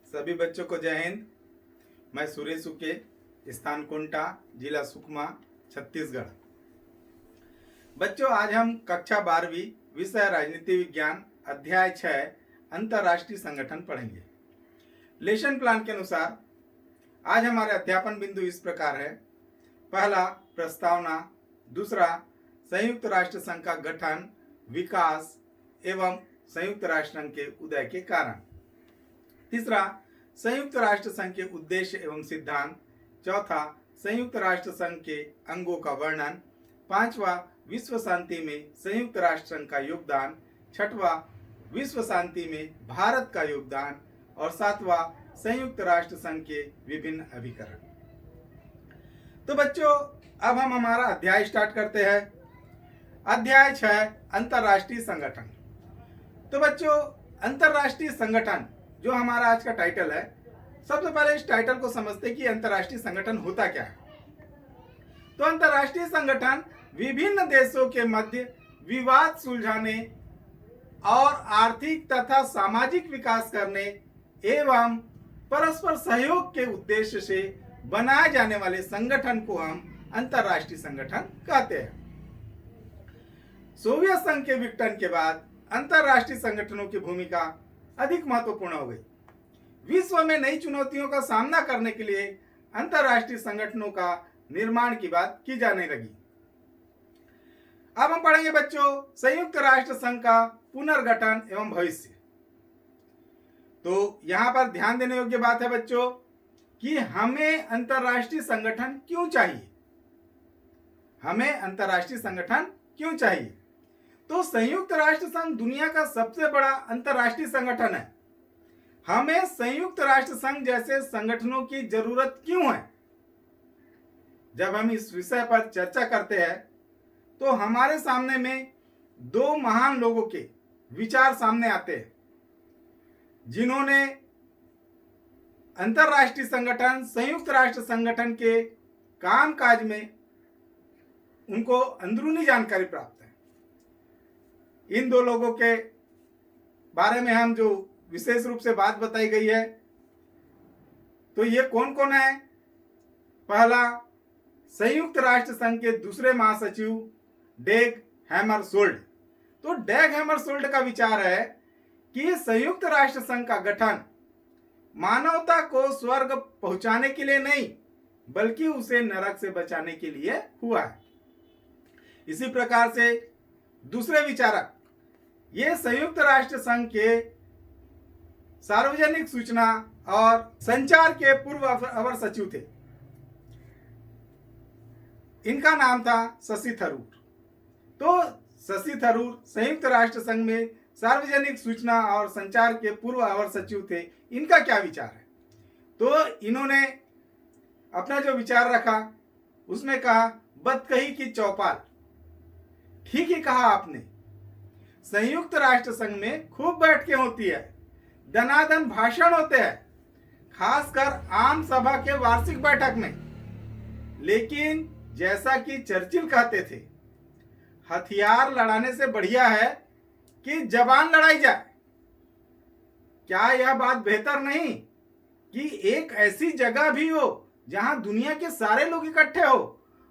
सभी बच्चों को जय हिंद। मैं सुरेश उके, स्थान कुंटा, जिला सुकमा, छत्तीसगढ़। बच्चों, आज हम कक्षा 12वीं विषय राजनीति विज्ञान अध्याय 6 अंतर्राष्ट्रीय संगठन पढ़ेंगे। लेसन प्लान के अनुसार आज हमारे अध्यापन बिंदु इस प्रकार है। पहला, प्रस्तावना। दूसरा, संयुक्त राष्ट्र संघ का गठन, विकास एवं संयुक्त राष्ट्र संघ के उदय के कारण। तीसरा, संयुक्त राष्ट्र संघ के उद्देश्य एवं सिद्धांत। चौथा, संयुक्त राष्ट्र संघ के अंगों का वर्णन। पांचवा, विश्व शांति में संयुक्त राष्ट्र संघ का योगदान। छठवां, विश्व शांति में भारत का योगदान। और सातवां, संयुक्त राष्ट्र संघ के विभिन्न अभिकरण। तो बच्चों, अब हम हमारा अध्याय स्टार्ट करते हैं। अध्याय 6 अंतर्राष्ट्रीय संगठन। तो बच्चों, अंतर्राष्ट्रीय संगठन जो हमारा आज का टाइटल है, सबसे पहले इस टाइटल को समझते कि अंतर्राष्ट्रीय संगठन होता क्या है। तो अंतर्राष्ट्रीय संगठन विभिन्न देशों के मध्य विवाद सुलझाने और आर्थिक तथा सामाजिक विकास करने एवं परस्पर सहयोग के उद्देश्य से बनाए जाने वाले संगठन को हम अंतर्राष्ट्रीय संगठन कहते हैं। सोवियत संघ के विघटन के बाद अंतर्राष्ट्रीय संगठनों की भूमिका अधिक महत्वपूर्ण हो गई। विश्व में नई चुनौतियों का सामना करने के लिए अंतर्राष्ट्रीय संगठनों का निर्माण की बात की जाने लगी। अब हम पढ़ेंगे बच्चों संयुक्त राष्ट्र संघ का पुनर्गठन एवं भविष्य। तो यहां पर ध्यान देने योग्य बात है बच्चों कि हमें अंतर्राष्ट्रीय संगठन क्यों चाहिए। हमें अंतर्राष्ट्रीय संगठन क्यों चाहिए? तो संयुक्त राष्ट्र संघ दुनिया का सबसे बड़ा अंतर्राष्ट्रीय संगठन है। हमें संयुक्त राष्ट्र संघ जैसे संगठनों की जरूरत क्यों है? जब हम इस विषय पर चर्चा करते हैं तो हमारे सामने में दो महान लोगों के विचार सामने आते हैं, जिन्होंने अंतर्राष्ट्रीय संगठन, संयुक्त राष्ट्र संगठन के कामकाज में उनको अंदरूनी जानकारी प्राप्त है। इन दो लोगों के बारे में हम जो विशेष रूप से बात बताई गई है, तो ये कौन कौन है? पहला, संयुक्त राष्ट्र संघ के दूसरे महासचिव डेग हैमरशोल्ड। तो डेग हैमरशोल्ड का विचार है कि संयुक्त राष्ट्र संघ का गठन मानवता को स्वर्ग पहुंचाने के लिए नहीं, बल्कि उसे नरक से बचाने के लिए हुआ है। इसी प्रकार से दूसरे विचारक ये संयुक्त राष्ट्र संघ के सार्वजनिक सूचना और संचार के पूर्व अवर सचिव थे। इनका नाम था शशि थरूर। तो शशि थरूर संयुक्त राष्ट्र संघ में सार्वजनिक सूचना और संचार के पूर्व अवर सचिव थे। इनका क्या विचार है? तो इन्होंने अपना जो विचार रखा उसमें कहा, बत कही की चौपाल। ठीक ही कहा आपने। संयुक्त राष्ट्र संघ में खूब बैठकें होती है, दनादन भाषण होते हैं, खासकर आम सभा के वार्षिक बैठक में। लेकिन जैसा कि चर्चिल कहते थे, हथियार लड़ाने से बढ़िया है कि जबान लड़ाई जाए। क्या यह बात बेहतर नहीं कि एक ऐसी जगह भी हो जहां दुनिया के सारे लोग इकट्ठे हो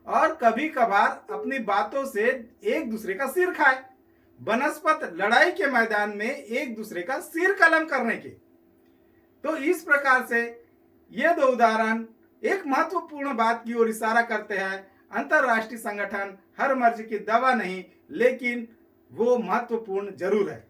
और कभी कभार अपनी बातों से एक दूसरे का सिर खाए, बनस्पत लड़ाई के मैदान में एक दूसरे का सिर कलम करने के। तो इस प्रकार से ये दो उदाहरण एक महत्वपूर्ण बात की ओर इशारा करते हैं। अंतर्राष्ट्रीय संगठन हर मर्ज की दवा नहीं, लेकिन वो महत्वपूर्ण जरूर है।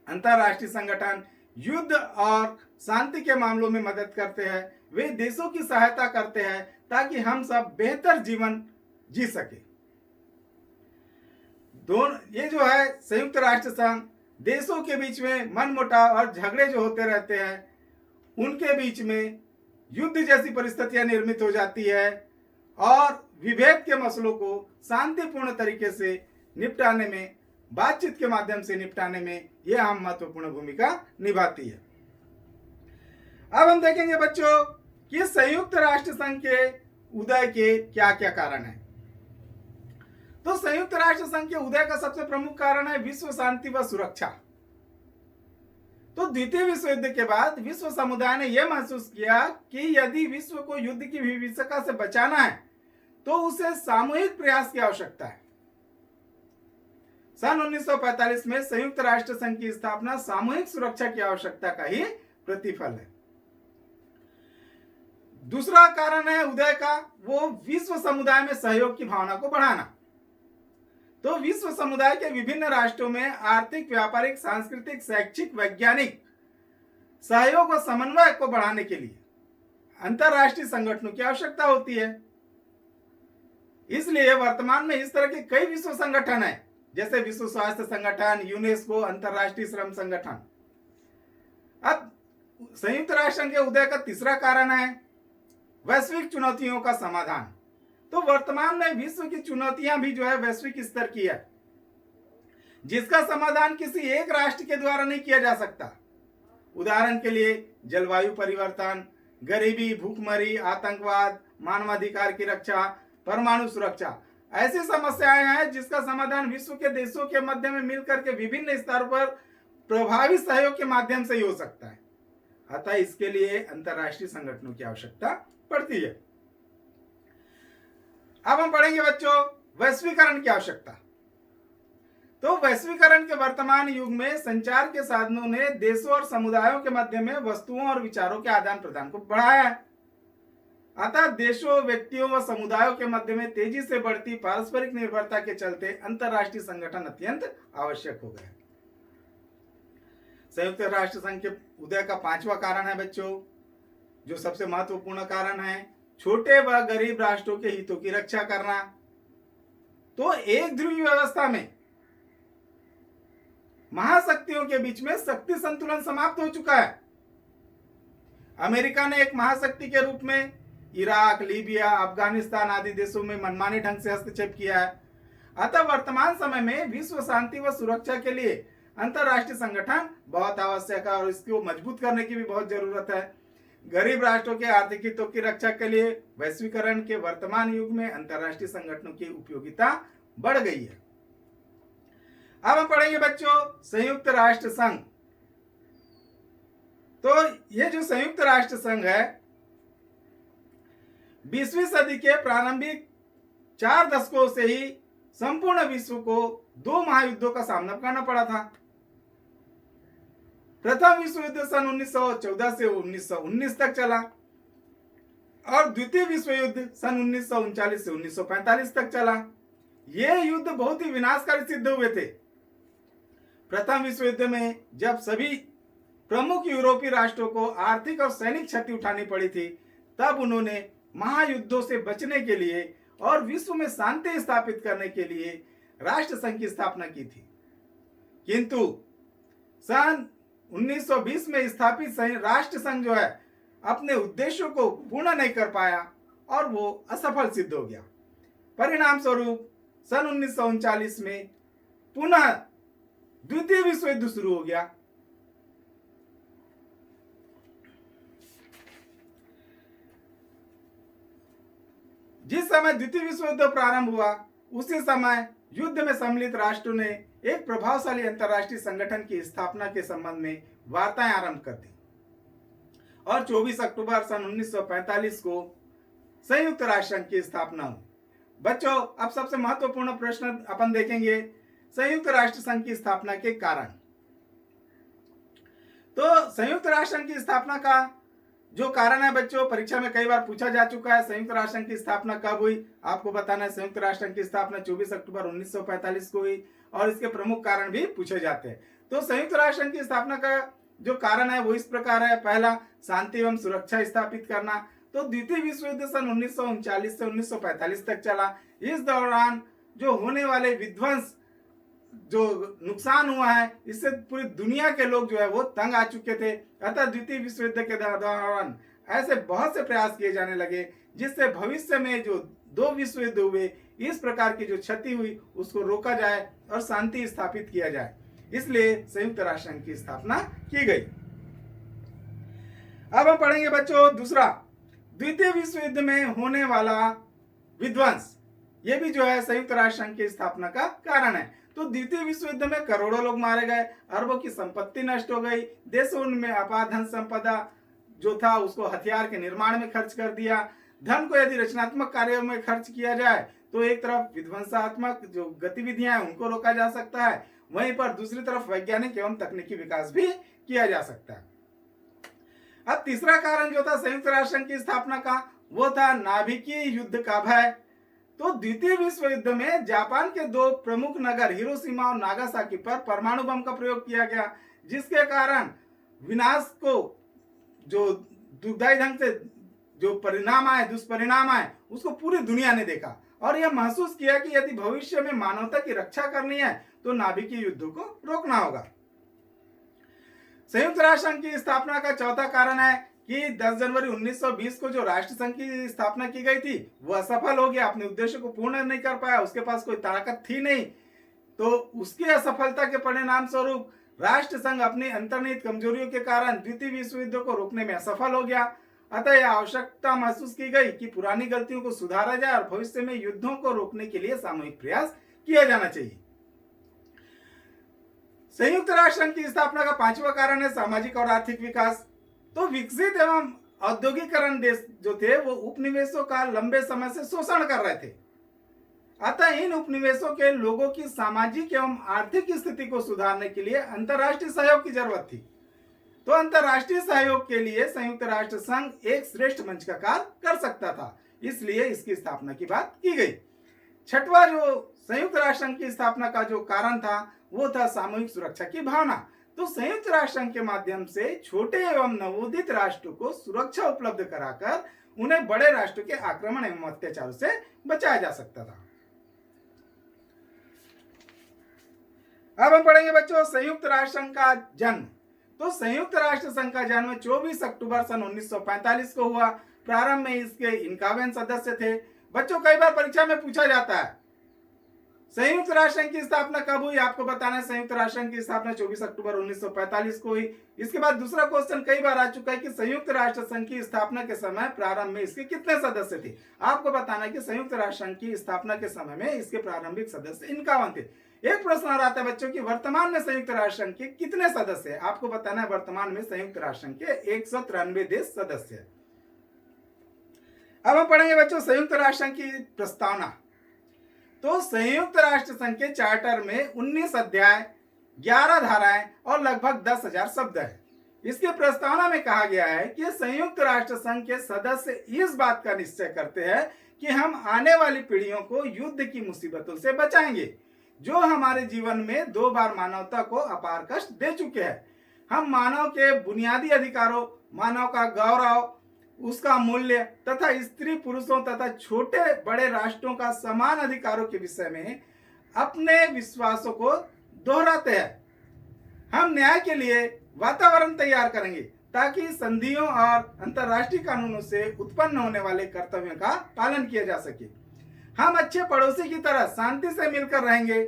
अंतर्राष्ट्रीय संगठन युद्ध और शांति के मामलों में मदद करते हैं। वे देशों की सहायता करते हैं ताकि हम सब बेहतर जीवन जी सके। ये जो है संयुक्त राष्ट्र संघ, देशों के बीच में मनमुटाव और झगड़े जो होते रहते हैं, उनके बीच में युद्ध जैसी परिस्थितियां निर्मित हो जाती है और विभेद के मसलों को शांतिपूर्ण तरीके से निपटाने में, बातचीत के माध्यम से निपटाने में यह अहम महत्वपूर्ण भूमिका निभाती है। अब हम देखेंगे बच्चों कि संयुक्त राष्ट्र संघ के उदय के क्या क्या कारण हैं। तो संयुक्त राष्ट्र संघ के उदय का सबसे प्रमुख कारण है विश्व शांति व सुरक्षा। तो द्वितीय विश्व युद्ध के बाद विश्व समुदाय ने यह महसूस किया कि यदि विश्व को युद्ध की विभीषिका से बचाना है तो उसे सामूहिक प्रयास की आवश्यकता है। सन 1945 में संयुक्त राष्ट्र संघ की स्थापना सामूहिक सुरक्षा की आवश्यकता का ही प्रतिफल है। दूसरा कारण है उदय का, वो विश्व समुदाय में सहयोग की भावना को बढ़ाना। तो विश्व समुदाय के विभिन्न राष्ट्रों में आर्थिक, व्यापारिक, सांस्कृतिक, शैक्षिक, वैज्ञानिक सहयोग और समन्वय को बढ़ाने के लिए अंतरराष्ट्रीय संगठनों की आवश्यकता होती है। इसलिए वर्तमान में इस तरह के कई विश्व संगठन हैं, जैसे विश्व स्वास्थ्य संगठन, यूनेस्को, अंतरराष्ट्रीय श्रम संगठन। अब संयुक्त राष्ट्र संघ के उदय का तीसरा कारण है वैश्विक चुनौतियों का समाधान। तो वर्तमान में विश्व की चुनौतियां भी जो है वैश्विक स्तर की है, जिसका समाधान किसी एक राष्ट्र के द्वारा नहीं किया जा सकता। उदाहरण के लिए जलवायु परिवर्तन, गरीबी, भूखमरी, आतंकवाद, मानवाधिकार की रक्षा, परमाणु सुरक्षा ऐसी समस्याएं हैं जिसका समाधान विश्व के देशों के मध्य में मिलकर के विभिन्न स्तरों पर प्रभावी सहयोग के माध्यम से ही हो सकता है। अतः इसके लिए अंतरराष्ट्रीय संगठनों की आवश्यकता पड़ती है। अब हम पढ़ेंगे बच्चों वैश्वीकरण की आवश्यकता। तो वैश्वीकरण के वर्तमान युग में संचार के साधनों ने देशों और समुदायों के मध्य में वस्तुओं और विचारों के आदान प्रदान को बढ़ाया है। अतः देशों, व्यक्तियों व समुदायों के मध्य में तेजी से बढ़ती पारस्परिक निर्भरता के चलते अंतरराष्ट्रीय संगठन अत्यंत आवश्यक हो गए। संयुक्त राष्ट्र संघ के उदय का पांचवा कारण है बच्चों, जो सबसे महत्वपूर्ण कारण है, छोटे व गरीब राष्ट्रों के हितों की रक्षा करना। तो एक ध्रुवीय व्यवस्था में महाशक्तियों के बीच में शक्ति संतुलन समाप्त हो चुका है। अमेरिका ने एक महाशक्ति के रूप में इराक, लीबिया, अफगानिस्तान आदि देशों में मनमाने ढंग से हस्तक्षेप किया है। अतः वर्तमान समय में विश्व शांति व सुरक्षा के लिए अंतरराष्ट्रीय संगठन बहुत आवश्यक है और इसको मजबूत करने की भी बहुत जरूरत है। गरीब राष्ट्रों के आर्थिक हितों की रक्षा के लिए वैश्वीकरण के वर्तमान युग में अंतरराष्ट्रीय संगठनों की उपयोगिता बढ़ गई है। अब हम पढ़ेंगे बच्चों संयुक्त राष्ट्र संघ। तो ये जो संयुक्त राष्ट्र संघ है 20वीं सदी के प्रारंभिक 4 दशकों से ही संपूर्ण विश्व को 2 महायुद्धों का सामना करना पड़ा था। प्रथम विश्व युद्ध सन 1914 से 1919 तक चला और द्वितीय विश्व युद्ध सन 1939 से 1945 तक चला। ये युद्ध बहुत ही विनाशकारी सिद्ध हुए थे। प्रथम विश्व युद्ध में जब सभी प्रमुख यूरोपीय राष्ट्रों को आर्थिक और सैनिक क्षति उठानी पड़ी थी, तब उन्होंने महायुद्धों से बचने के लिए और विश्व में शांति स्थापित करने के लिए राष्ट्र संघ की स्थापना की थी। किंतु सन 1920 में स्थापित राष्ट्र संघ जो है अपने उद्देश्यों को पूर्ण नहीं कर पाया और वो असफल सिद्ध हो गया। परिणाम स्वरूप सन 1939 में पुनः द्वितीय विश्व युद्ध शुरू हो गया। जिस समय द्वितीय विश्व युद्ध प्रारंभ हुआ उसी समय युद्ध में सम्मिलित राष्ट्रों ने एक प्रभावशाली अंतरराष्ट्रीय संगठन की स्थापना के संबंध में वार्ताएं आरंभ कर दी और 24 अक्टूबर सन 1945 को संयुक्त राष्ट्र संघ की स्थापना हुई। बच्चों अब सबसे महत्वपूर्ण प्रश्न अपन देखेंगे संयुक्त राष्ट्र संघ की स्थापना के कारण। तो संयुक्त राष्ट्र संघ की स्थापना का जो कारण है बच्चों परीक्षा में कई बार पूछा जा चुका है। संयुक्त राष्ट्र संघ की स्थापना कब हुई आपको बताना है। संयुक्त राष्ट्र संघ की स्थापना 24 अक्टूबर 1945 को हुई और इसके प्रमुख कारण भी पूछे जाते हैं। तो संयुक्त राष्ट्र संघ की स्थापना का जो कारण है वो इस प्रकार है। पहला, शांति एवं सुरक्षा स्थापित करना। तो द्वितीय विश्व युद्ध सन 1939 से 1945 तक चला। इस दौरान जो होने वाले विध्वंस, जो नुकसान हुआ है, इससे पूरी दुनिया के लोग जो है वो तंग आ चुके थे। अतः द्वितीय विश्व युद्ध के दौरान ऐसे बहुत से प्रयास किए जाने लगे जिससे भविष्य में जो 2 विश्व युद्ध हुए इस प्रकार की जो क्षति हुई उसको रोका जाए और शांति स्थापित किया जाए। इसलिए संयुक्त राष्ट्र संघ की स्थापना की गई। अब हम पढ़ेंगे बच्चों दूसरा, द्वितीय विश्व युद्ध में होने वाला विध्वंस, ये भी जो है संयुक्त राष्ट्र संघ की स्थापना का कारण है। तो द्वितीय विश्व युद्ध में करोड़ों लोग मारे गए, अरबों की संपत्ति नष्ट हो गई, देशों में अपार धन संपदा जो था उसको हथियार के निर्माण में खर्च कर दिया। धन को यदि रचनात्मक कार्यों में खर्च किया जाए तो एक तरफ विध्वंसात्मक जो गतिविधियां हैं उनको रोका जा सकता है, वहीं पर दूसरी तरफ वैज्ञानिक एवं तकनीकी विकास भी किया जा सकता है। अब तीसरा कारण जो था संयुक्त राष्ट्र संघ की स्थापना का, वो था नाभिकीय युद्ध का भय। तो द्वितीय विश्व युद्ध में जापान के दो प्रमुख नगर हिरोशिमा और नागासाकी पर परमाणु बम का प्रयोग किया गया, जिसके कारण विनाश को जो दुखदायी ढंग से जो परिणाम आए, दुष्परिणाम आए, उसको पूरी दुनिया ने देखा और यह महसूस किया कि यदि भविष्य में मानवता की रक्षा करनी है तो नाभिकीय युद्धों को रोकना होगा। संयुक्त राष्ट्र संघ की स्थापना का चौथा कारण है कि 10 जनवरी 1920 को जो राष्ट्र संघ की स्थापना की गई थी वह असफल हो गया, अपने उद्देश्य को पूर्ण नहीं कर पाया, उसके पास कोई ताकत थी नहीं। तो उसकी असफलता के परिणाम स्वरूप राष्ट्र संघ अपनी अंतर्निहित कमजोरियों के कारण द्वितीय विश्व युद्ध को रोकने में असफल हो गया। अतः यह आवश्यकता महसूस की गई कि पुरानी गलतियों को सुधारा जाए और भविष्य में युद्धों को रोकने के लिए सामूहिक प्रयास किया जाना चाहिए। संयुक्त राष्ट्र संघ की स्थापना का पांचवा कारण है सामाजिक और आर्थिक विकास। तो विकसित एवं औद्योगिकरण देश जो थे वो उपनिवेशों का लंबे समय से शोषण कर रहे थे, अतः इन उपनिवेशों के लोगों की सामाजिक एवं आर्थिक स्थिति को सुधारने के लिए अंतर्राष्ट्रीय सहयोग की जरूरत थी। तो अंतर्राष्ट्रीय सहयोग के लिए संयुक्त राष्ट्र संघ एक श्रेष्ठ मंच का कार्य कर सकता था, इसलिए इसकी स्थापना की बात की गई। छठवां जो संयुक्त राष्ट्र संघ की स्थापना का जो कारण था वो था सामूहिक सुरक्षा की भावना। तो संयुक्त राष्ट्र संघ के माध्यम से छोटे एवं नवोदित राष्ट्रों को सुरक्षा उपलब्ध कराकर उन्हें बड़े राष्ट्रों के आक्रमण एवं अत्याचारों से बचाया जा सकता था। अब हम पढ़ेंगे बच्चों संयुक्त राष्ट्र संघ का जन्म। तो संयुक्त राष्ट्र संघ का जन्म 24 अक्टूबर सन 1945 को हुआ। प्रारंभ में इसके 51 सदस्य थे। बच्चों कई बार परीक्षा में पूछा जाता है संयुक्त राष्ट्र संघ की स्थापना कब हुई, आपको बताना है संयुक्त राष्ट्र संघ की स्थापना 24 अक्टूबर 1945 को हुई। इसके बाद दूसरा क्वेश्चन कई बार आ चुका है कि संयुक्त राष्ट्र संघ की स्थापना के समय प्रारंभ में इसके कितने सदस्य थे। आपको बताना है कि संयुक्त राष्ट्र संघ की स्थापना के समय में इसके प्रारंभिक सदस्य 51 थे। एक प्रश्न और आता है बच्चों की वर्तमान में संयुक्त राष्ट्र संघ के कितने सदस्य हैं। आपको बताना है वर्तमान में संयुक्त राष्ट्र संघ के 193 देश सदस्य हैं। अब हम पढ़ेंगे बच्चों संयुक्त राष्ट्र संघ की प्रस्तावना। तो संयुक्त राष्ट्र संघ के चार्टर में 19 अध्याय, 11 धाराएं और लगभग 10,000 शब्द है। इसके प्रस्तावना में कहा गया है कि संयुक्त राष्ट्र संघ के सदस्य इस बात का निश्चय करते हैं कि हम आने वाली पीढ़ियों को युद्ध की मुसीबतों से बचाएंगे जो हमारे जीवन में 2 बार मानवता को अपार कष्ट दे चुके हैं। हम मानव के बुनियादी अधिकारों, मानव का गौरव, उसका मूल्य तथा स्त्री पुरुषों तथा छोटे बड़े राष्ट्रों का समान अधिकारों के विषय में अपने विश्वासों को दोहराते हैं। हम न्याय के लिए वातावरण तैयार करेंगे ताकि संधियों और अंतर्राष्ट्रीय कानूनों से उत्पन्न होने वाले कर्तव्यों का पालन किया जा सके। हम अच्छे पड़ोसी की तरह शांति से मिलकर रहेंगे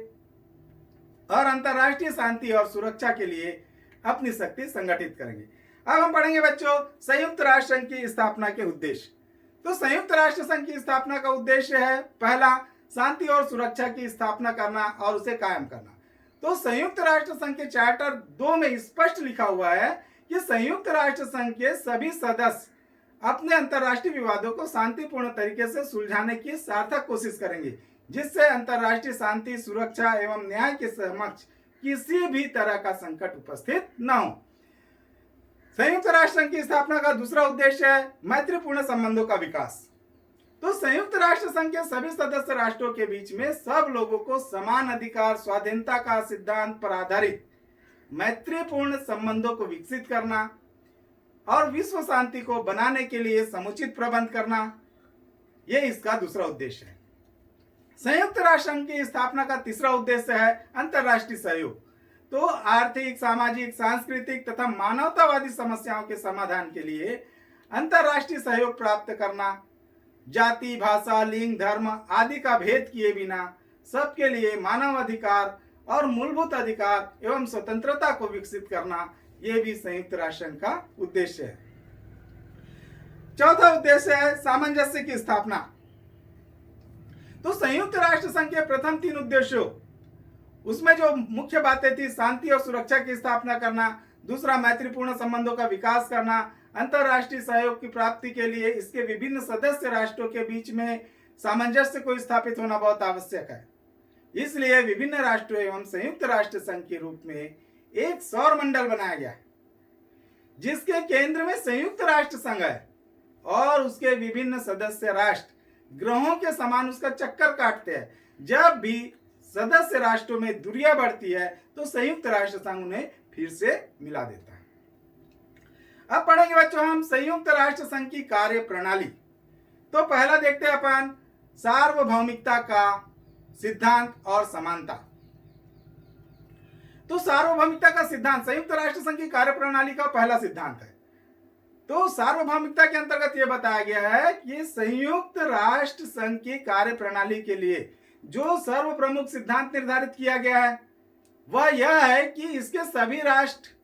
और अंतर्राष्ट्रीय शांति और सुरक्षा के लिए अपनी शक्ति संगठित करेंगे। अब हम पढ़ेंगे बच्चों संयुक्त राष्ट्र संघ की स्थापना के उद्देश्य। तो संयुक्त राष्ट्र संघ की स्थापना का उद्देश्य है पहला, शांति और सुरक्षा की स्थापना करना और उसे कायम करना। तो संयुक्त राष्ट्र संघ के चार्टर 2 में स्पष्ट लिखा हुआ है कि संयुक्त राष्ट्र संघ के सभी सदस्य अपने अंतर्राष्ट्रीय विवादों को शांतिपूर्ण तरीके से सुलझाने की सार्थक कोशिश करेंगे, जिससे अंतर्राष्ट्रीय शांति, सुरक्षा एवं न्याय के समक्ष किसी भी तरह का संकट उपस्थित न हो। संयुक्त राष्ट्र संघ की स्थापना का दूसरा उद्देश्य है मैत्रीपूर्ण संबंधों का विकास। तो संयुक्त राष्ट्र संघ के सभी सदस्य राष्ट्रों के बीच में सब लोगों को समान अधिकार, स्वाधीनता का सिद्धांत पर आधारित मैत्रीपूर्ण संबंधों को विकसित करना और विश्व शांति को बनाने के लिए समुचित प्रबंध करना, यह इसका दूसरा उद्देश्य है। संयुक्त राष्ट्र संघ की स्थापना का तीसरा उद्देश्य है अंतर्राष्ट्रीय सहयोग। तो आर्थिक, सामाजिक, सांस्कृतिक तथा मानवतावादी समस्याओं के समाधान के लिए अंतर्राष्ट्रीय सहयोग प्राप्त करना, जाति, भाषा, लिंग, धर्म आदि का भेद किए बिना सबके लिए मानव अधिकार और मूलभूत अधिकार एवं स्वतंत्रता को विकसित करना, यह भी संयुक्त राष्ट्र संघ का उद्देश्य है। चौथा उद्देश्य है सामंजस्य की स्थापना। तो संयुक्त राष्ट्र संघ के प्रथम 3 उद्देश्यों उसमें जो मुख्य बातें थी, शांति और सुरक्षा की स्थापना करना, दूसरा मैत्रीपूर्ण संबंधों का विकास करना, अंतर्राष्ट्रीय सहयोग की प्राप्ति के लिए इसके विभिन्न सदस्य राष्ट्रों के बीच में सामंजस्य को स्थापित होना बहुत आवश्यक है। इसलिए विभिन्न राष्ट्रों एवं संयुक्त राष्ट्र संघ के रूप में एक सौर मंडल बनाया गया है, जिसके केंद्र में संयुक्त राष्ट्र संघ है और उसके विभिन्न सदस्य राष्ट्र ग्रहों के समान उसका चक्कर काटते हैं। जब भी सदस्य राष्ट्रों में दूरियां बढ़ती है तो संयुक्त राष्ट्र संघ उन्हें फिर से मिला देता है। अब पढ़ेंगे बच्चों हम संयुक्त राष्ट्र संघ की कार्य प्रणाली। तो पहला देखते हैं अपन सार्वभौमिकता का सिद्धांत और समानता। तो सार्वभौमिकता का सिद्धांत संयुक्त राष्ट्र संघ की कार्य प्रणाली का पहला सिद्धांत है। तो सार्वभौमिकता के अंतर्गत यह बताया गया है कि संयुक्त राष्ट्र संघ की कार्य प्रणाली के लिए जो सर्व प्रमुख सिद्धांत निर्धारित किया गया है वह यह है कि इसके सभी राष्ट्र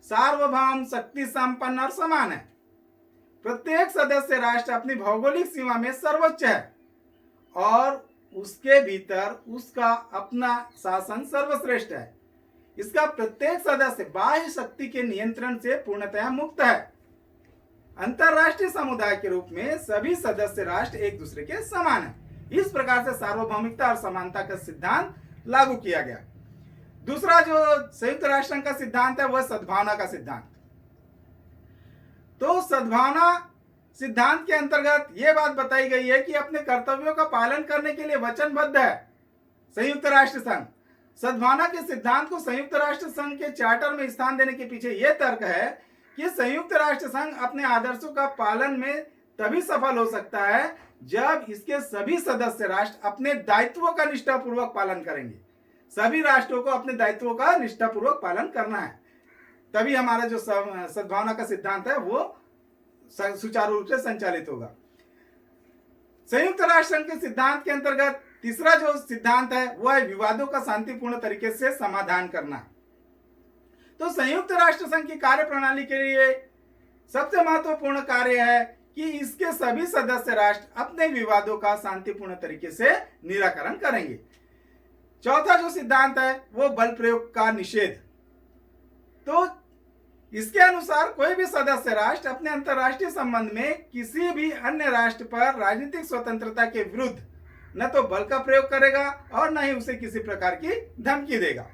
सार्वभौम, शक्ति संपन्न और समान है। प्रत्येक सदस्य राष्ट्र अपनी भौगोलिक सीमा में सर्वोच्च है और उसके भीतर उसका अपना शासन सर्वश्रेष्ठ है। इसका प्रत्येक सदस्य बाह्य शक्ति के नियंत्रण से पूर्णतया मुक्त है। अंतरराष्ट्रीय समुदाय के रूप में सभी सदस्य राष्ट्र एक दूसरे के समान है। इस प्रकार से सार्वभौमिकता और समानता का सिद्धांत लागू किया गया। दूसरा जो संयुक्त राष्ट्र संघ का सिद्धांत है वह सद्भावना का सिद्धांत। तो सद्भावना सिद्धांत के अंतर्गत यह बात बताई गई है कि अपने कर्तव्यों का पालन करने के लिए वचनबद्ध है संयुक्त राष्ट्र संघ। सद्भावना के सिद्धांत को संयुक्त राष्ट्र संघ के चार्टर में स्थान देने के पीछे यह तर्क है कि संयुक्त राष्ट्र संघ अपने आदर्शों का पालन में तभी सफल हो सकता है जब इसके सभी सदस्य राष्ट्र अपने दायित्वों का निष्ठापूर्वक पालन करेंगे। सभी राष्ट्रों को अपने दायित्वों का निष्ठापूर्वक पालन करना है, तभी हमारा जो सद्भावना का सिद्धांत है वो सुचारू रूप से संचालित होगा। संयुक्त राष्ट्र संघ के सिद्धांत के अंतर्गत तीसरा जो सिद्धांत है वह है विवादों का शांतिपूर्ण तरीके से समाधान करना। तो संयुक्त राष्ट्र संघ की कार्य प्रणाली के लिए सबसे महत्वपूर्ण कार्य है कि इसके सभी सदस्य राष्ट्र अपने विवादों का शांतिपूर्ण तरीके से निराकरण करेंगे। चौथा जो सिद्धांत है वो बल प्रयोग का निषेध। तो इसके अनुसार कोई भी सदस्य राष्ट्र अपने अंतर्राष्ट्रीय संबंध में किसी भी अन्य राष्ट्र पर राजनीतिक स्वतंत्रता के विरुद्ध न तो बल का प्रयोग करेगा और न ही उसे किसी प्रकार की धमकी देगा।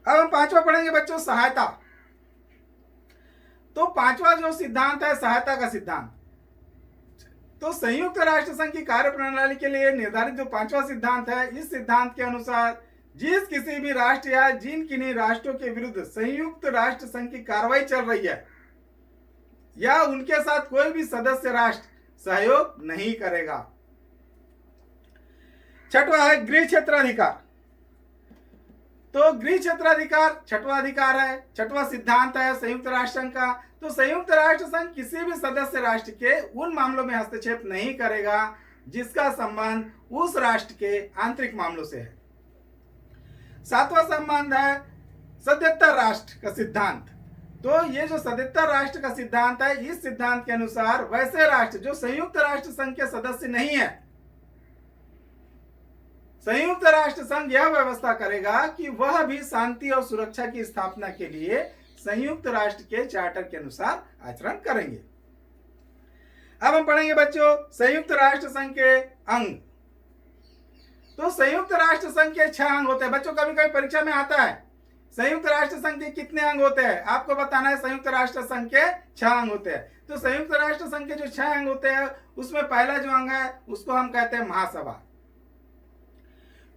अब हम पांचवा पढ़ेंगे बच्चों सहायता। तो पांचवा जो सिद्धांत है सहायता का सिद्धांत। तो संयुक्त राष्ट्र संघ की कार्य प्रणाली के लिए निर्धारित जो पांचवा सिद्धांत है, इस सिद्धांत के अनुसार जिस किसी भी राष्ट्र या जिन किन्हीं राष्ट्रों के विरुद्ध संयुक्त राष्ट्र संघ की कार्रवाई चल रही है या उनके साथ कोई भी सदस्य राष्ट्र सहयोग नहीं करेगा। छठवा है गृह क्षेत्राधिकार। तो गृह क्षेत्राधिकार छठवां अधिकार है, छठवां सिद्धांत है संयुक्त राष्ट्र संघ का। तो संयुक्त राष्ट्र संघ किसी भी सदस्य राष्ट्र के उन मामलों में हस्तक्षेप नहीं करेगा जिसका संबंध उस राष्ट्र के आंतरिक मामलों से है। सातवां संबंध है सदस्यता राष्ट्र का सिद्धांत। तो ये जो सदस्यता राष्ट्र का सिद्धांत है, इस सिद्धांत के अनुसार वैसे राष्ट्र जो संयुक्त राष्ट्र संघ के सदस्य नहीं है, संयुक्त राष्ट्र संघ यह व्यवस्था करेगा कि वह भी शांति और सुरक्षा की स्थापना के लिए संयुक्त राष्ट्र के चार्टर के अनुसार आचरण करेंगे। अब हम पढ़ेंगे बच्चों संयुक्त राष्ट्र संघ के अंग। तो संयुक्त राष्ट्र संघ के 6 अंग होते हैं। बच्चों कभी कभी परीक्षा में आता है संयुक्त राष्ट्र संघ के कितने अंग होते हैं, आपको बताना है। संयुक्त राष्ट्र संघ के 6 अंग होते हैं। तो संयुक्त राष्ट्र संघ के जो 6 अंग होते हैं उसमें पहला जो अंग है उसको हम कहते हैं महासभा।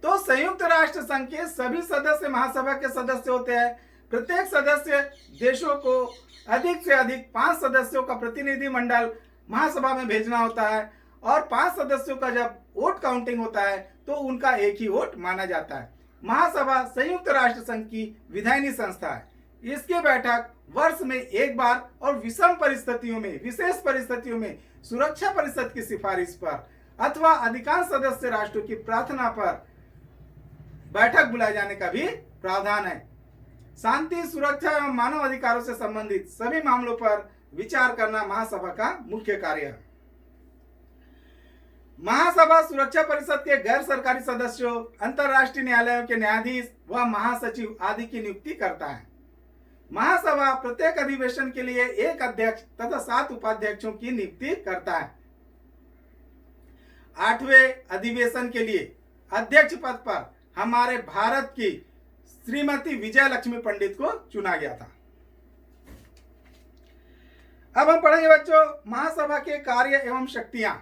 तो संयुक्त राष्ट्र संघ के सभी सदस्य महासभा के सदस्य होते हैं। प्रत्येक सदस्य देशों को अधिक से अधिक 5 सदस्यों का प्रतिनिधि मंडल महासभा में भेजना होता है और 5 सदस्यों का जब वोट काउंटिंग होता है तो उनका एक ही वोट माना जाता है। महासभा संयुक्त राष्ट्र संघ की विधायनी संस्था है। इसकी बैठक वर्ष में एक बार और विषम परिस्थितियों में, विशेष परिस्थितियों में सुरक्षा परिषद की सिफारिश पर अथवा अधिकांश सदस्य राष्ट्रों की प्रार्थना पर बैठक बुलाए जाने का भी प्रावधान है। शांति, सुरक्षा एवं मानव अधिकारों से संबंधित सभी मामलों पर विचार करना महासभा का मुख्य कार्य है। महासभा सुरक्षा परिषद के गैर सरकारी सदस्यों, अंतर्राष्ट्रीय न्यायालयों के न्यायाधीश व महासचिव आदि की नियुक्ति करता है। महासभा प्रत्येक अधिवेशन के लिए एक अध्यक्ष तथा 7 उपाध्यक्षों की नियुक्ति करता है। 8वें अधिवेशन के लिए अध्यक्ष पद पर हमारे भारत की श्रीमती विजय लक्ष्मी पंडित को चुना गया था। अब हम पढ़ेंगे बच्चों महासभा के कार्य एवं शक्तियां।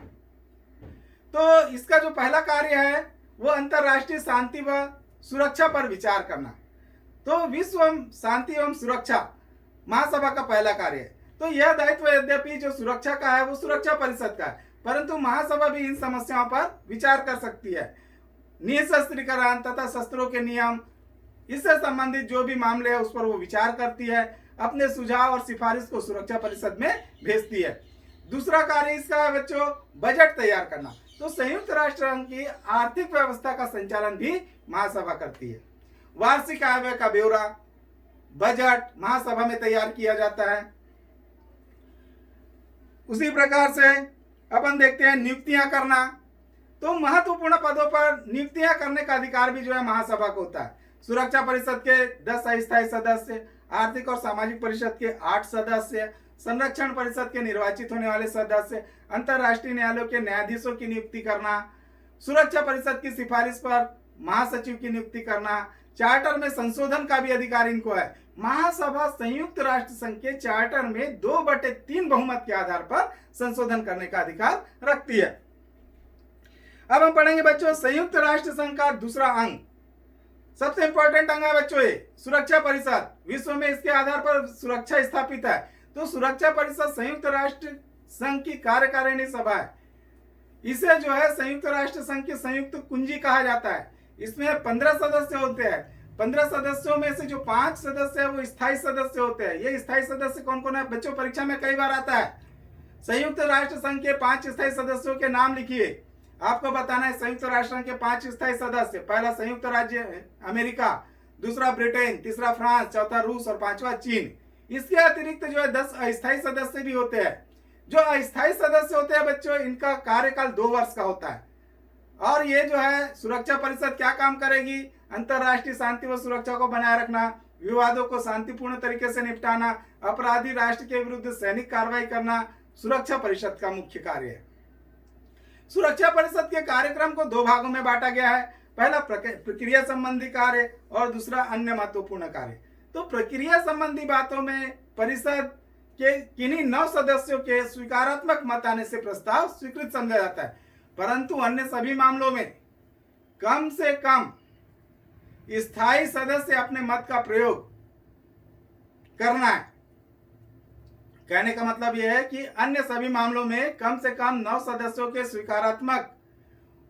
तो इसका जो पहला कार्य है वो अंतर्राष्ट्रीय शांति व सुरक्षा पर विचार करना। तो विश्व शांति एवं सुरक्षा महासभा का पहला कार्य है। तो यह दायित्व यद्यपि जो सुरक्षा का है वो सुरक्षा परिषद का है, परंतु महासभा भी इन समस्याओं पर विचार कर सकती है। निशस्त्रीकरण तथा शस्त्रों के नियम, इससे संबंधित जो भी मामले है उस पर वो विचार करती है, अपने सुझाव और सिफारिश को सुरक्षा परिषद में भेजती है। दूसरा कार्य इसका है बच्चों बजट तैयार करना। तो संयुक्त राष्ट्र संघ की आर्थिक व्यवस्था का संचालन भी महासभा करती है। वार्षिक आय व्यय का ब्यौरा, बजट महासभा में तैयार किया जाता है। उसी प्रकार से अपन देखते हैं नियुक्तियां करना। तो महत्वपूर्ण पदों पर नियुक्तियां करने का अधिकार भी जो है महासभा को होता है। सुरक्षा परिषद के 10 अस्थायी सदस्य, आर्थिक और सामाजिक परिषद के 8 सदस्य, संरक्षण परिषद के निर्वाचित होने वाले सदस्य, अंतर्राष्ट्रीय न्यायालयों के न्यायाधीशों की नियुक्ति करना, सुरक्षा परिषद की सिफारिश पर महासचिव की नियुक्ति करना, चार्टर में संशोधन का भी अधिकार इनको है। महासभा संयुक्त राष्ट्र संघ के चार्टर में 2/3 बहुमत के आधार पर संशोधन करने का अधिकार रखती है। अब हम पढ़ेंगे बच्चों संयुक्त राष्ट्र संघ का दूसरा अंग, सबसे इंपॉर्टेंट अंग है बच्चों ये सुरक्षा परिषद। विश्व में इसके आधार पर सुरक्षा स्थापित है। तो सुरक्षा परिषद संयुक्त राष्ट्र संघ की कार्यकारिणी सभा है। इसे जो है संयुक्त राष्ट्र संघ की संयुक्त कुंजी कहा जाता है। इसमें 15 सदस्य होते हैं। 15 सदस्यों में से जो 5 सदस्य है वो स्थायी सदस्य होते हैं। ये स्थायी सदस्य कौन कौन है बच्चों, परीक्षा में कई बार आता है। संयुक्त राष्ट्र संघ के 5 स्थायी सदस्यों के नाम लिखिए। आपको बताना है संयुक्त राष्ट्र संघ के 5 स्थायी सदस्य। पहला संयुक्त राज्य अमेरिका, दूसरा ब्रिटेन, तीसरा फ्रांस, चौथा रूस और 5वां चीन। इसके अतिरिक्त जो है 10 अस्थायी सदस्य भी होते हैं। जो अस्थायी सदस्य होते हैं बच्चों इनका कार्यकाल 2 वर्ष का होता है। और ये जो है सुरक्षा परिषद क्या काम करेगी, अंतर्राष्ट्रीय शांति व सुरक्षा को बनाए रखना, विवादों को शांतिपूर्ण तरीके से निपटाना, अपराधी राष्ट्र के विरुद्ध सैनिक कार्रवाई करना सुरक्षा परिषद का मुख्य कार्य है। सुरक्षा परिषद के कार्यक्रम को 2 भागों में बांटा गया है। पहला प्रक्रिया संबंधी कार्य और दूसरा अन्य महत्वपूर्ण कार्य। तो प्रक्रिया संबंधी बातों में परिषद के किन्हीं 9 सदस्यों के स्वीकारात्मक मत आने से प्रस्ताव स्वीकृत समझा जाता है, परंतु अन्य सभी मामलों में कम से कम स्थायी सदस्य अपने मत का प्रयोग करना है। कहने का मतलब यह है कि अन्य सभी मामलों में कम से कम 9 सदस्यों के स्वीकारात्मक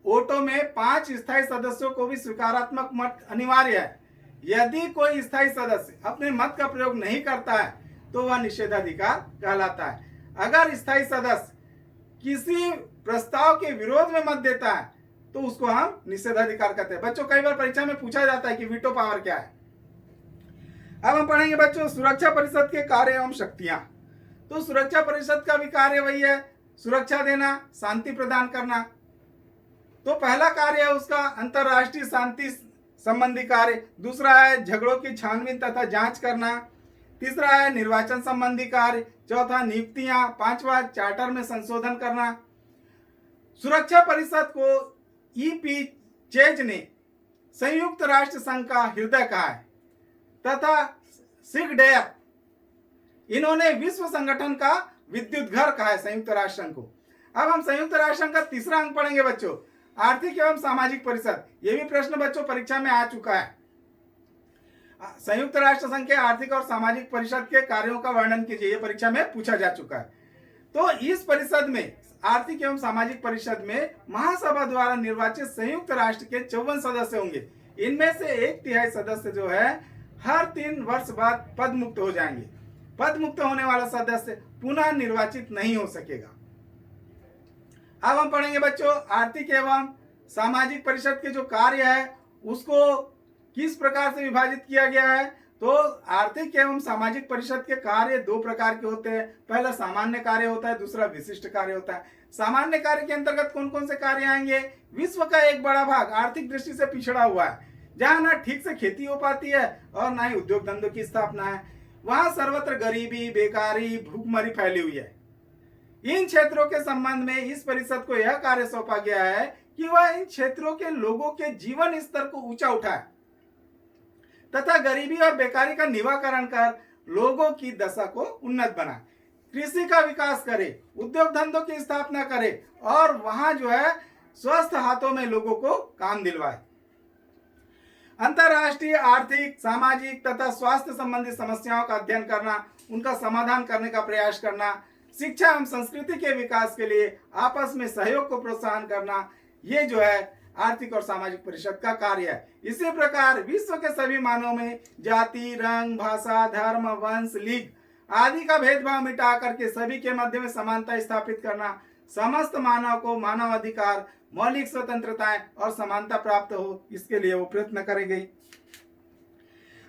वोटों में 5 स्थायी सदस्यों को भी स्वीकारात्मक मत अनिवार्य है। यदि कोई स्थायी सदस्य अपने मत का प्रयोग नहीं करता है तो वह निषेधाधिकार कहलाता है। अगर स्थायी सदस्य किसी प्रस्ताव के विरोध में मत देता है तो उसको हम निषेधाधिकार कहते हैं। बच्चों कई बार परीक्षा में पूछा जाता है कि वीटो पावर क्या है। अब हम पढ़ेंगे बच्चों सुरक्षा परिषद के कार्य एवं शक्तियां। तो सुरक्षा परिषद का भी कार्य वही है, सुरक्षा देना, शांति प्रदान करना। तो पहला कार्य है उसका अंतर्राष्ट्रीय शांति संबंधी कार्य, दूसरा है झगड़ों की छानबीन तथा जांच करना, तीसरा है निर्वाचन संबंधी कार्य, चौथा नियुक्तियां, 5वां चार्टर में संशोधन करना। सुरक्षा परिषद को ईपी चेज ने संयुक्त राष्ट्र संघ का हृदय कहा है तथा सिगडेयर इन्होंने विश्व संगठन का विद्युत घर कहा है संयुक्त राष्ट्र संघ को। अब हम संयुक्त राष्ट्र संघ का तीसरा अंग पढ़ेंगे बच्चों, आर्थिक एवं सामाजिक परिषद। ये भी प्रश्न बच्चों परीक्षा में आ चुका है। संयुक्त राष्ट्र संघ के आर्थिक और सामाजिक परिषद के कार्यों का वर्णन कीजिए, ये परीक्षा में पूछा जा चुका है। तो इस परिषद में आर्थिक एवं सामाजिक परिषद में महासभा द्वारा निर्वाचित संयुक्त राष्ट्र के 54 सदस्य होंगे। इनमें से 1/3 सदस्य जो है हर 3 वर्ष बाद पद मुक्त हो जाएंगे। पद मुक्त होने वाला सदस्य पुनः निर्वाचित नहीं हो सकेगा। अब हम पढ़ेंगे बच्चों आर्थिक एवं सामाजिक परिषद के जो कार्य है उसको किस प्रकार से विभाजित किया गया है। तो आर्थिक एवं सामाजिक परिषद के कार्य 2 प्रकार के होते हैं। पहला सामान्य कार्य होता है, दूसरा विशिष्ट कार्य होता है। सामान्य कार्य के अंतर्गत कौन कौन से कार्य आएंगे? विश्व का एक बड़ा भाग आर्थिक दृष्टि से पिछड़ा हुआ है, जहां ना ठीक से खेती हो पाती है और ना ही उद्योग धंधों की स्थापना है। वहां सर्वत्र गरीबी, बेकारी, भूखमरी फैली हुई है। इन क्षेत्रों के संबंध में इस परिषद को यह कार्य सौंपा गया है कि वह इन क्षेत्रों के लोगों के जीवन स्तर को ऊंचा उठाए तथा गरीबी और बेकारी का निवारण कर लोगों की दशा को उन्नत बनाए, कृषि का विकास करे, उद्योग धंधों की स्थापना करे और वहां जो है स्वस्थ हाथों में लोगों को काम दिलवाए। अंतर्राष्ट्रीय आर्थिक, सामाजिक तथा स्वास्थ्य संबंधी समस्याओं का अध्ययन करना, उनका समाधान करने का प्रयास करना, शिक्षा एवं संस्कृति के विकास के लिए आपस में सहयोग को प्रोत्साहन करना, ये जो है आर्थिक और सामाजिक परिषद का कार्य है। इसी प्रकार विश्व के सभी मानवों में जाति, रंग, भाषा, धर्म, वंश, लिंग आदि का भेदभाव मिटा करके सभी के मध्य में समानता स्थापित करना, समस्त मानव को मानव अधिकार, मौलिक स्वतंत्रताएं और समानता प्राप्त हो, इसके लिए वो प्रयत्न करेंगे।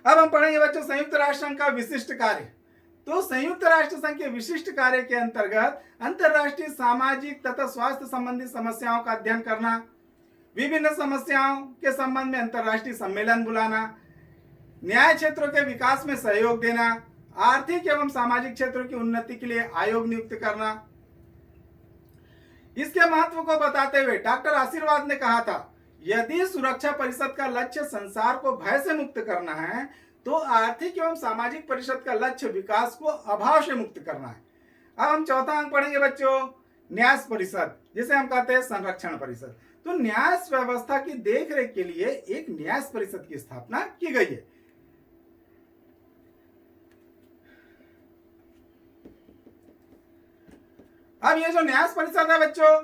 अब हम पढ़ेंगे बच्चों संयुक्त राष्ट्र संघ का विशिष्ट कार्य। तो संयुक्त राष्ट्र संघ के विशिष्ट कार्य के अंतर्गत अंतर्राष्ट्रीय सामाजिक तथा स्वास्थ्य संबंधी समस्याओं का अध्ययन करना, विभिन्न समस्याओं के संबंध में अंतर्राष्ट्रीय सम्मेलन बुलाना, न्याय क्षेत्रों के विकास में सहयोग देना, आर्थिक एवं सामाजिक क्षेत्रों की उन्नति के लिए आयोग नियुक्त करना। इसके महत्व को बताते हुए डॉक्टर आशीर्वाद ने कहा था, यदि सुरक्षा परिषद का लक्ष्य संसार को भय से मुक्त करना है तो आर्थिक एवं सामाजिक परिषद का लक्ष्य विकास को अभाव से मुक्त करना है। अब हम चौथा अंक पढ़ेंगे बच्चों, न्यास परिषद, जिसे हम कहते हैं संरक्षण परिषद। तो न्यास व्यवस्था की देखरेख के लिए एक न्यास परिषद की स्थापना की गई है। अब ये जो न्यास परिषद है बच्चों,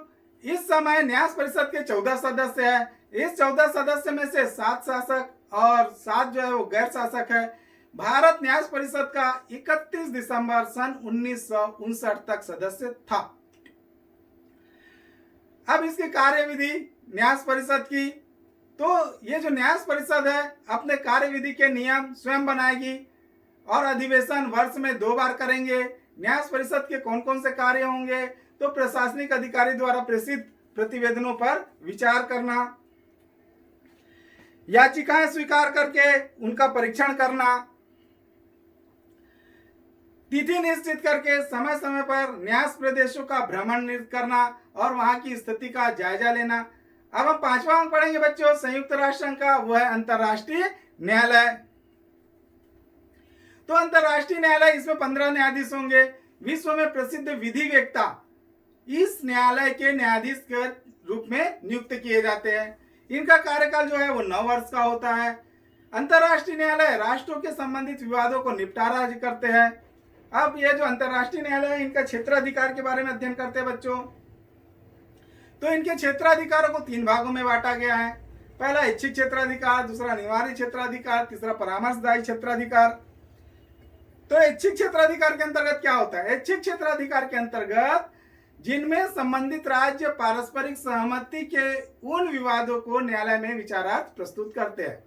इस समय न्यास परिषद के 14 सदस्य हैं। इस 14 सदस्य में से 7 शासक और 7 जो है वो गैर शासक है। भारत न्यास परिषद का 31 दिसंबर सन 1959 तक सदस्य था। अब इसकी कार्यविधि न्यास परिषद की, तो ये जो न्यास परिषद है अपने कार्यविधि के नियम स्वयं बनाएगी और अधिवेशन वर्ष में 2 बार करेंगे। न्यास परिषद के कौन कौन से कार्य होंगे? तो प्रशासनिक अधिकारी द्वारा प्रेषित प्रतिवेदनों पर विचार करना, याचिकाएं स्वीकार करके उनका परीक्षण करना, तिथि निश्चित करके समय समय पर न्यास प्रदेशों का भ्रमण करना और वहां की स्थिति का जायजा लेना। अब हम 5वां अंक पढ़ेंगे बच्चों संयुक्त राष्ट्र संघ का, वो है अंतर्राष्ट्रीय न्यायालय। तो अंतर्राष्ट्रीय न्यायालय, इसमें 15 न्यायाधीश होंगे। विश्व में प्रसिद्ध विधि वेत्ता इस न्यायालय के न्यायाधीश के रूप में नियुक्त किए जाते हैं। इनका कार्यकाल जो है वो 9 वर्ष का होता है। अंतर्राष्ट्रीय न्यायालय राष्ट्रों के संबंधित विवादों को निपटारा करते हैं। अब ये जो अंतर्राष्ट्रीय न्यायालय है, इनका क्षेत्राधिकार के बारे में अध्ययन करते हैं बच्चों। तो इनके क्षेत्राधिकारों को 3 भागों में बांटा गया है। पहला इच्छिक क्षेत्राधिकार, दूसरा अनिवार्य क्षेत्राधिकार, तीसरा परामर्शदायी क्षेत्राधिकार। तो इच्छिक क्षेत्राधिकार के अंतर्गत क्या होता है? इच्छिक क्षेत्राधिकार के अंतर्गत जिनमें संबंधित राज्य पारस्परिक सहमति के उन विवादों को न्यायालय में विचारार्थ प्रस्तुत करते हैं।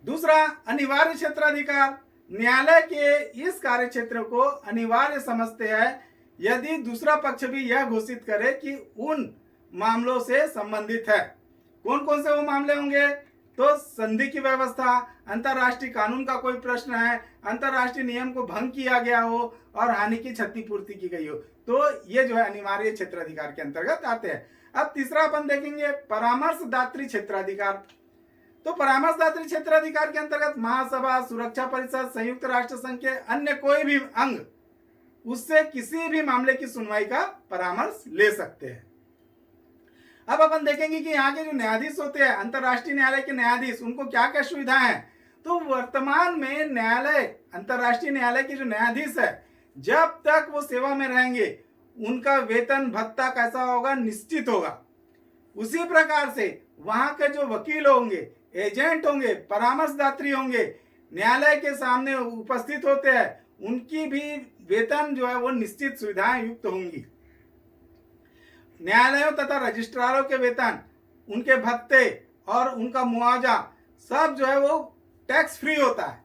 दूसरा अनिवार्य क्षेत्राधिकार, न्यायालय के इस कार्य क्षेत्र को अनिवार्य समझते हैं यदि दूसरा पक्ष भी यह घोषित करे कि उन मामलों से संबंधित है। कौन कौन से वो मामले होंगे? तो संधि की व्यवस्था, अंतर्राष्ट्रीय कानून का कोई प्रश्न है, अंतर्राष्ट्रीय नियम को भंग किया गया हो और हानि की क्षतिपूर्ति की गई हो, तो ये जो है अनिवार्य क्षेत्राधिकार के अंतर्गत आते हैं। अब तीसरा अपन देखेंगे परामर्शदात्री क्षेत्राधिकार। तो परामर्शदात्री क्षेत्राधिकार के अंतर्गत महासभा, सुरक्षा परिषद, संयुक्त राष्ट्र संघ के अन्य कोई भी अंग उससे किसी भी मामले की सुनवाई का परामर्श ले सकते हैं। अब अपन देखेंगे कि यहाँ के जो न्यायाधीश होते हैं, अंतर्राष्ट्रीय न्यायालय के न्यायाधीश, उनको क्या क्या सुविधाएं हैं। तो वर्तमान में न्यायालय, अंतर्राष्ट्रीय न्यायालय के जो न्यायाधीश है, जब तक वो सेवा में रहेंगे उनका वेतन भत्ता कैसा होगा? निश्चित होगा। उसी प्रकार से वहां के जो वकील होंगे, एजेंट होंगे, परामर्शदात्री होंगे, न्यायालय के सामने उपस्थित होते हैं, उनकी भी वेतन जो है वो निश्चित सुविधाएं युक्त होंगी। न्यायालयों तथा रजिस्ट्रारों के वेतन, उनके भत्ते और उनका मुआवजा सब जो है वो टैक्स फ्री होता है।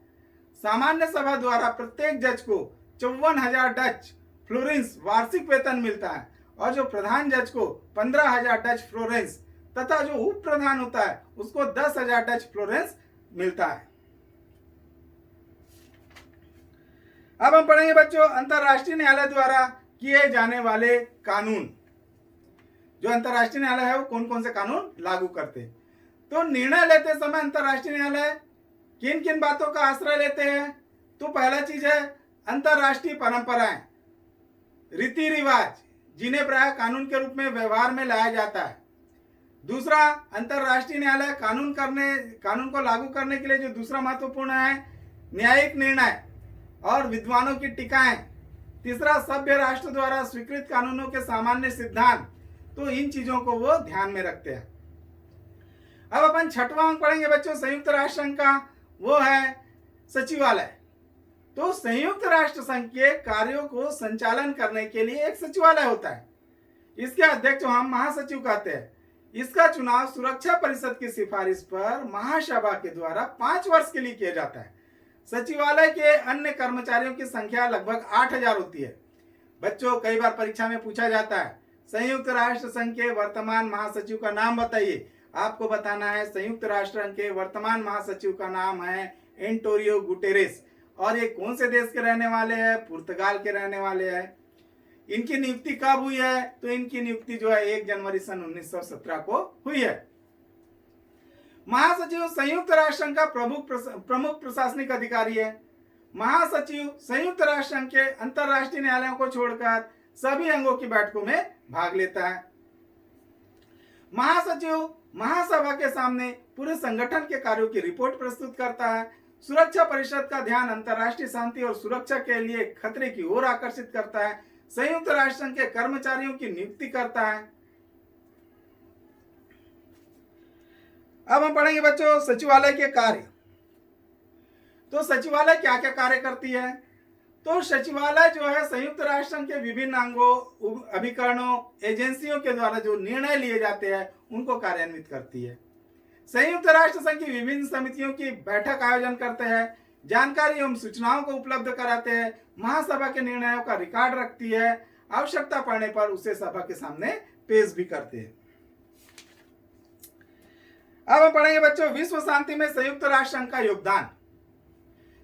सामान्य सभा द्वारा प्रत्येक जज को 54,000 डच फ्लोरिन्स वार्षिक वेतन मिलता है और जो प्रधान जज को 15,000 डच फ्लोरेंस तथा जो उप प्रधान होता है उसको 10,000 डच फ्लोरेंस मिलता है। अब हम पढ़ेंगे बच्चों अंतरराष्ट्रीय न्यायालय द्वारा किए जाने वाले कानून। जो अंतरराष्ट्रीय न्यायालय है वो कौन कौन से कानून लागू करते हैं। तो निर्णय लेते समय अंतरराष्ट्रीय न्यायालय किन किन बातों का आश्रय लेते हैं। तो पहला चीज है अंतरराष्ट्रीय परंपराएं, रीति रिवाज जिन्हें प्राय कानून के रूप में व्यवहार में लाया जाता है। दूसरा, अंतरराष्ट्रीय न्यायालय कानून को लागू करने के लिए जो दूसरा महत्वपूर्ण है न्यायिक निर्णय और विद्वानों की टीकाएं। तीसरा, सभ्य राष्ट्र द्वारा स्वीकृत कानूनों के सामान्य सिद्धांत। तो इन चीजों को वो ध्यान में रखते हैं। अब अपन छठवां अंक पढ़ेंगे बच्चों संयुक्त राष्ट्र संघ का, वो है सचिवालय। तो संयुक्त राष्ट्र संघ के कार्यों को संचालन करने के लिए एक सचिवालय होता है। इसके अध्यक्ष हम महासचिव कहते हैं। इसका चुनाव सुरक्षा परिषद की सिफारिश पर महासभा के द्वारा 5 वर्ष के लिए किया जाता है। सचिवालय के अन्य कर्मचारियों की संख्या लगभग 8,000 होती है। बच्चों, कई बार परीक्षा में पूछा जाता है संयुक्त राष्ट्र संघ के वर्तमान महासचिव का नाम बताइए। आपको बताना है संयुक्त राष्ट्र संघ के वर्तमान महासचिव का नाम है एंटोनियो गुटेरेस और ये कौन से देश के रहने वाले हैं, पुर्तगाल के रहने वाले हैं। इनकी नियुक्ति कब हुई है। तो इनकी नियुक्ति जो है 1 जनवरी सन 1917 को हुई है। महासचिव संयुक्त राष्ट्र संघ का प्रमुख प्रशासनिक अधिकारी है। महासचिव संयुक्त राष्ट्र संघ के अंतरराष्ट्रीय न्यायालयों को छोड़कर सभी अंगों की बैठकों में भाग लेता है। महासचिव महासभा के सामने पूरे संगठन के कार्यों की रिपोर्ट प्रस्तुत करता है। सुरक्षा परिषद का ध्यान अंतरराष्ट्रीय शांति और सुरक्षा के लिए खतरे की ओर आकर्षित करता है। संयुक्त राष्ट्र संघ के कर्मचारियों की नियुक्ति करता है। अब हम पढ़ेंगे बच्चों सचिवालय के कार्य। तो सचिवालय क्या क्या कार्य करती है। तो सचिवालय जो है संयुक्त राष्ट्र संघ के विभिन्न अंगों, अभिकरणों, एजेंसियों के द्वारा जो निर्णय लिए जाते हैं उनको कार्यान्वित करती है। संयुक्त राष्ट्र संघ की विभिन्न समितियों की बैठक आयोजन करते हैं, जानकारी एवं सूचनाओं को उपलब्ध कराते हैं, महासभा के निर्णयों का रिकॉर्ड रखती है, आवश्यकता पड़ने पर उसे सभा के सामने पेश भी करते हैं। अब हम पढ़ेंगे बच्चों विश्व शांति में संयुक्त राष्ट्र संघ का योगदान।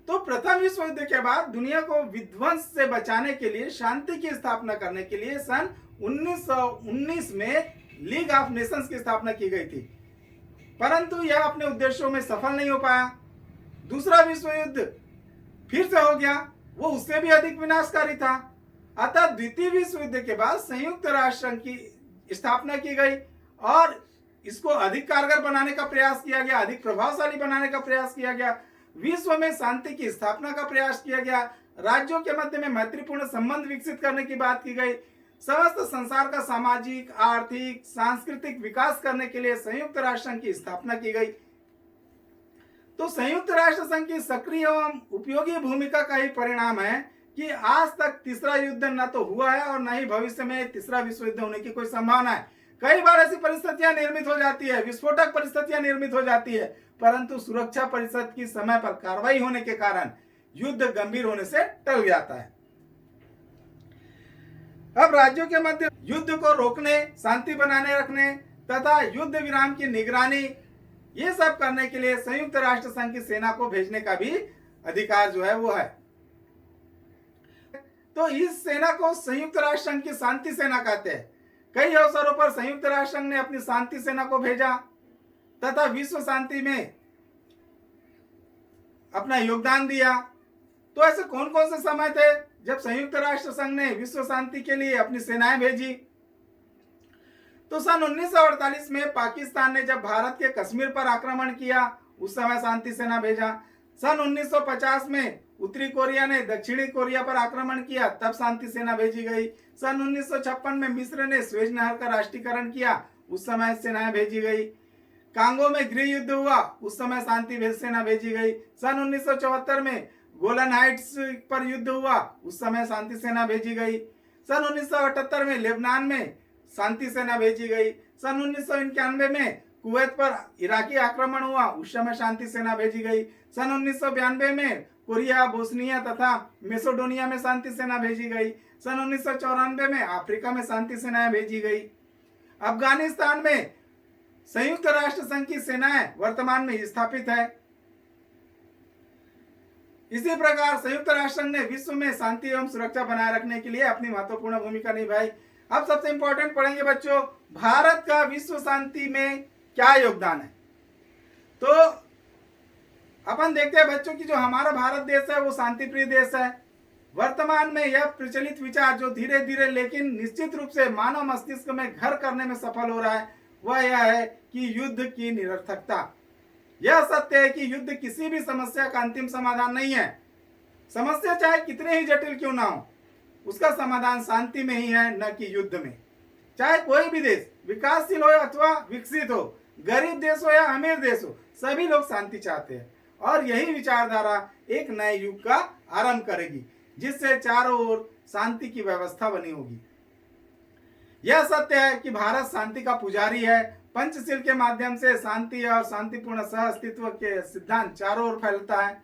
तो प्रथम विश्व युद्ध के बाद दुनिया को विध्वंस से बचाने के लिए शांति की स्थापना करने के लिए सन 1919 में लीग ऑफ नेशंस की स्थापना की गई थी, परंतु यह अपने उद्देश्यों में सफल नहीं हो पाया। दूसरा विश्व युद्ध फिर से हो गया, वो उससे भी अधिक विनाशकारी था। अतः द्वितीय विश्व युद्ध के बाद संयुक्त राष्ट्र संघ की स्थापना की गई और इसको अधिक कारगर बनाने का प्रयास किया गया, अधिक प्रभावशाली बनाने का प्रयास किया गया। विश्व में शांति की स्थापना का प्रयास किया गया। राज्यों के मध्य में मैत्रीपूर्ण संबंध विकसित करने की बात की गई। समस्त संसार का सामाजिक, आर्थिक, सांस्कृतिक विकास करने के लिए संयुक्त राष्ट्र संघ की स्थापना की गई। तो संयुक्त राष्ट्र संघ की सक्रिय एवं उपयोगी भूमिका का ही परिणाम है कि आज तक तीसरा युद्ध न तो हुआ है और न ही भविष्य में तीसरा विश्व युद्ध होने की कोई संभावना है। कई बार ऐसी परिस्थितियां निर्मित हो जाती है, विस्फोटक परिस्थितियां निर्मित हो जाती है, परंतु सुरक्षा परिषद की समय पर कार्रवाई होने के कारण युद्ध गंभीर होने से टल जाता है। अब राज्यों के मध्य युद्ध को रोकने, शांति बनाने रखने तथा युद्ध विराम की निगरानी ये सब करने के लिए संयुक्त राष्ट्र संघ की सेना को भेजने का भी अधिकार जो है वो है। तो इस सेना को संयुक्त राष्ट्र संघ की शांति सेना कहते हैं। कई अवसरों पर संयुक्त राष्ट्र संघ ने अपनी शांति सेना को भेजा तथा विश्व शांति में अपना योगदान दिया। तो ऐसे कौन कौन से समय थे जब संयुक्त राष्ट्र संघ ने विश्व शांति के लिए अपनी सेनाएं भेजी। तो सन 1948 में पाकिस्तान ने जब भारत के कश्मीर पर आक्रमण किया उस समय शांति सेना भेजा। सन 1950 में उत्तरी कोरिया ने दक्षिणी कोरिया पर आक्रमण किया, तब शांति सेना भेजी गई। सन 1956 में मिस्र ने स्वेज नहर का राष्ट्रीयकरण किया, उस समय सेनाएं भेजी गई। कांगो में गृह युद्ध हुआ, उस समय शांति सेना भेजी गई। सन 1974 में गोलन हाइट्स पर युद्ध हुआ, उस समय शांति सेना भेजी गई। सन 1978 में लेबनान में शांति सेना भेजी गई। सन 1991 में कुवैत पर इराकी आक्रमण हुआ, उस समय शांति सेना भेजी गई। सन 1992 में कोरिया, बोस्निया तथा मेसोडोनिया में शांति सेना भेजी गई। सन 1994 में अफ्रीका में शांति सेनाएं भेजी गई। अफगानिस्तान में संयुक्त राष्ट्र संघ की सेनाएं वर्तमान में स्थापित है। इसी प्रकार संयुक्त राष्ट्र संघ ने विश्व में शांति एवं सुरक्षा बनाए रखने के लिए अपनी महत्वपूर्ण भूमिका निभाई। अब सबसे इंपॉर्टेंट पढ़ेंगे बच्चों, भारत का विश्व शांति में क्या योगदान है। तो अपन देखते हैं बच्चों की जो हमारा भारत देश है वो शांति प्रिय देश है। वर्तमान में यह प्रचलित विचार जो धीरे धीरे लेकिन निश्चित रूप से मानव मस्तिष्क में घर करने में सफल हो रहा है वह यह है कि युद्ध की निरर्थकता। यह सत्य है कि युद्ध किसी भी समस्या का अंतिम समाधान नहीं है। समस्या चाहे कितने ही जटिल क्यों ना हो, उसका समाधान शांति में ही है, न कि युद्ध में। चाहे कोई भी देश विकासशील हो अथवा विकसित हो, गरीब देश हो या अमीर देश हो, सभी लोग शांति चाहते हैं और यही विचारधारा एक नए युग का आरंभ करेगी जिससे चारों ओर शांति की व्यवस्था बनी होगी। यह सत्य है कि भारत शांति का पुजारी है। पंचशील के माध्यम से शांति और शांतिपूर्ण सह अस्तित्व के सिद्धांत चारों ओर फैलता है।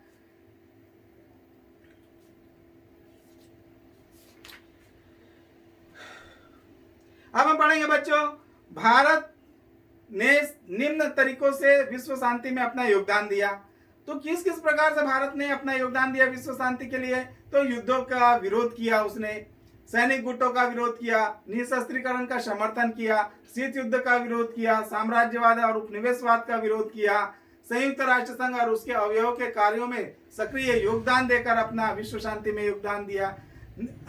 अब हम पढ़ेंगे बच्चों, भारत ने निम्न तरीकों से विश्व शांति में अपना योगदान दिया। तो किस किस प्रकार से भारत ने अपना योगदान दिया विश्व शांति के लिए। तो युद्धों का विरोध किया उसने, सैनिक गुटों का विरोध किया, निशस्त्रीकरण का समर्थन किया, शीत युद्ध का विरोध किया, साम्राज्यवाद और उपनिवेशवाद का विरोध किया, संयुक्त राष्ट्र संघ और उसके अवयवों के कार्यों में सक्रिय योगदान देकर अपना विश्व शांति में योगदान दिया,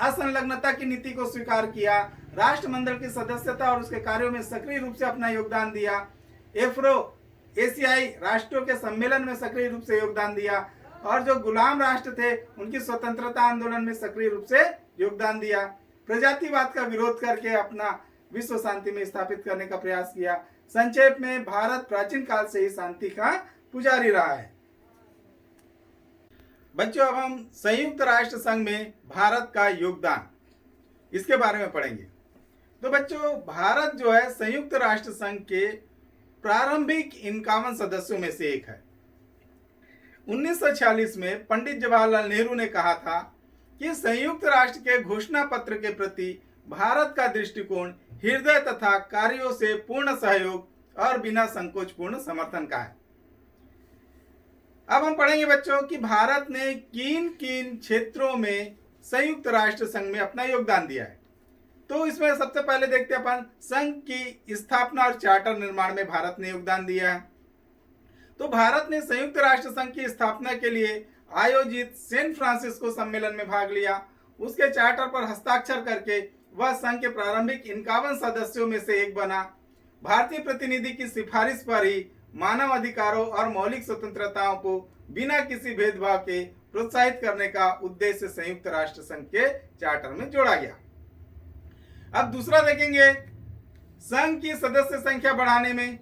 असंलग्नता की नीति को स्वीकार किया, राष्ट्रमंडल की सदस्यता और उसके कार्यों में सक्रिय रूप से अपना योगदान दिया, एफ्रो एशियाई राष्ट्रों के सम्मेलन में सक्रिय रूप से योगदान दिया और जो गुलाम राष्ट्र थे उनकी स्वतंत्रता आंदोलन में सक्रिय रूप से योगदान दिया, प्रजातिवाद का विरोध करके अपना विश्व शांति में स्थापित करने का प्रयास किया। संक्षेप में भारत प्राचीन काल से ही शांति का पुजारी रहा है। बच्चों अब हम संयुक्त राष्ट्र संघ में भारत का योगदान इसके बारे में पढ़ेंगे। तो बच्चों भारत जो है संयुक्त राष्ट्र संघ के प्रारंभिक 51 सदस्यों में से एक है। 1946 में पंडित जवाहरलाल नेहरू ने कहा था कि संयुक्त राष्ट्र के घोषणा पत्र के प्रति भारत का दृष्टिकोण हृदय तथा कार्यों से पूर्ण सहयोग और बिना संकोच पूर्ण समर्थन का है। अब हम पढ़ेंगे बच्चों कि भारत ने किन किन क्षेत्रों में संयुक्त राष्ट्र संघ में अपना योगदान दिया है। तो इसमें सबसे पहले देखते हैं अपन संघ की स्थापना और चार्टर निर्माण में भारत ने योगदान दिया है। तो भारत ने संयुक्त राष्ट्र संघ की स्थापना के लिए आयोजित सैन फ्रांसिस्को सम्मेलन में भाग लिया। उसके चार्टर पर हस्ताक्षर करके वह संघ के प्रारंभिक 51 सदस्यों में से एक बना। भारतीय प्रतिनिधि की सिफारिश पर ही मानव अधिकारों और मौलिक स्वतंत्रताओं को बिना किसी भेदभाव के प्रोत्साहित करने का उद्देश्य संयुक्त राष्ट्र संघ के चार्टर में जोड़ा गया। अब दूसरा देखेंगे संघ की सदस्य संख्या बढ़ाने में।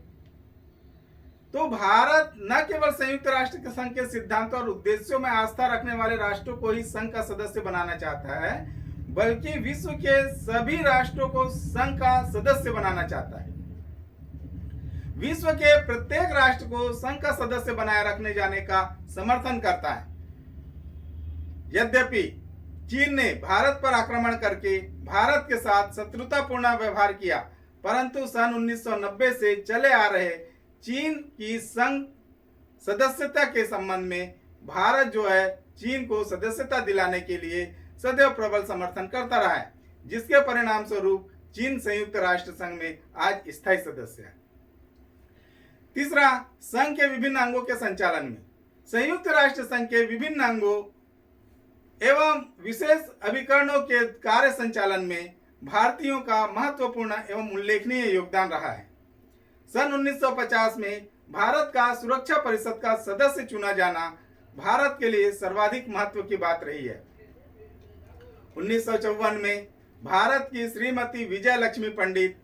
तो भारत न केवल संयुक्त राष्ट्र संघ के सिद्धांतों और उद्देश्यों में आस्था रखने वाले राष्ट्रों को ही संघ का सदस्य बनाना चाहता है, बल्कि विश्व के सभी राष्ट्रों को संघ का सदस्य बनाना चाहता है। विश्व के प्रत्येक राष्ट्र को संघ का सदस्य बनाए रखने जाने का समर्थन करता है। यद्यपि चीन ने भारत पर आक्रमण करके भारत के साथ शत्रुतापूर्ण व्यवहार किया, परंतु सन 1990 से चले आ रहे चीन की संघ सदस्यता के संबंध में भारत जो है चीन को सदस्यता दिलाने के लिए सदैव प्रबल समर्थन करता रहा है, जिसके परिणाम स्वरूप चीन संयुक्त राष्ट्र संघ में आज स्थायी सदस्य है। तीसरा, संघ के विभिन्न अंगों के संचालन में। संयुक्त राष्ट्र संघ के विभिन्न अंगों एवं विशेष अभिकरणों के कार्य संचालन में भारतीयों का महत्वपूर्ण एवं उल्लेखनीय योगदान रहा है। सन 1950 में भारत का सुरक्षा परिषद का सदस्य चुना जाना भारत के लिए सर्वाधिक महत्व की बात रही है। 1954 में भारत की श्रीमती विजय लक्ष्मी पंडित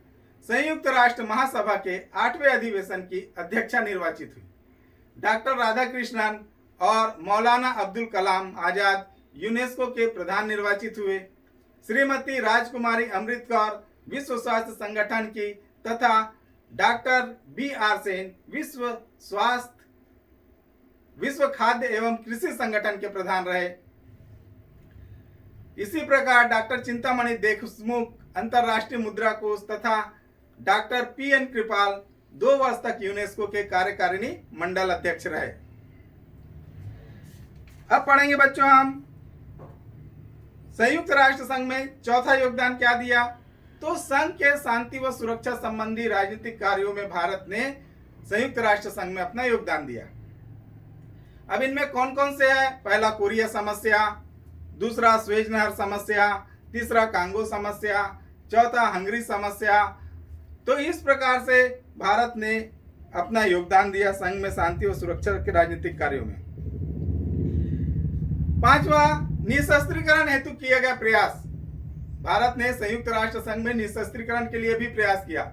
संयुक्त राष्ट्र महासभा के 8वें अधिवेशन की अध्यक्षा निर्वाचित हुई। डॉक्टर राधाकृष्णन और मौलाना अब्दुल कलाम आजाद यूनेस्को के प्रधान निर्वाचित हुए। श्रीमती राजकुमारी अमृत कौर विश्व स्वास्थ्य संगठन की तथा डॉक्टर BR सेन विश्व स्वास्थ्य विश्व खाद्य एवं कृषि संगठन के प्रधान रहे। इसी प्रकार डॉक्टर चिंतामणि देशमुख अंतर्राष्ट्रीय मुद्रा कोष तथा डॉक्टर पी.एन. कृपाल 2 वर्ष तक यूनेस्को के कार्यकारिणी मंडल अध्यक्ष रहे। अब पढ़ेंगे बच्चों हम संयुक्त राष्ट्र संघ में चौथा योगदान क्या दिया। तो संघ के शांति व सुरक्षा संबंधी राजनीतिक कार्यों में भारत ने संयुक्त राष्ट्र संघ में अपना योगदान दिया। अब इनमें कौन कौन से है? पहला कोरिया समस्या, दूसरा स्वेज नहर समस्या, तीसरा कांगो समस्या, चौथा हंगरी समस्या। तो इस प्रकार से भारत ने अपना योगदान दिया संघ में शांति और सुरक्षा के राजनीतिक कार्यों में। पांचवा, निशस्त्रीकरण हेतु किए गए प्रयास। भारत ने संयुक्त राष्ट्र संघ में निशस्त्रीकरण के लिए भी प्रयास किया।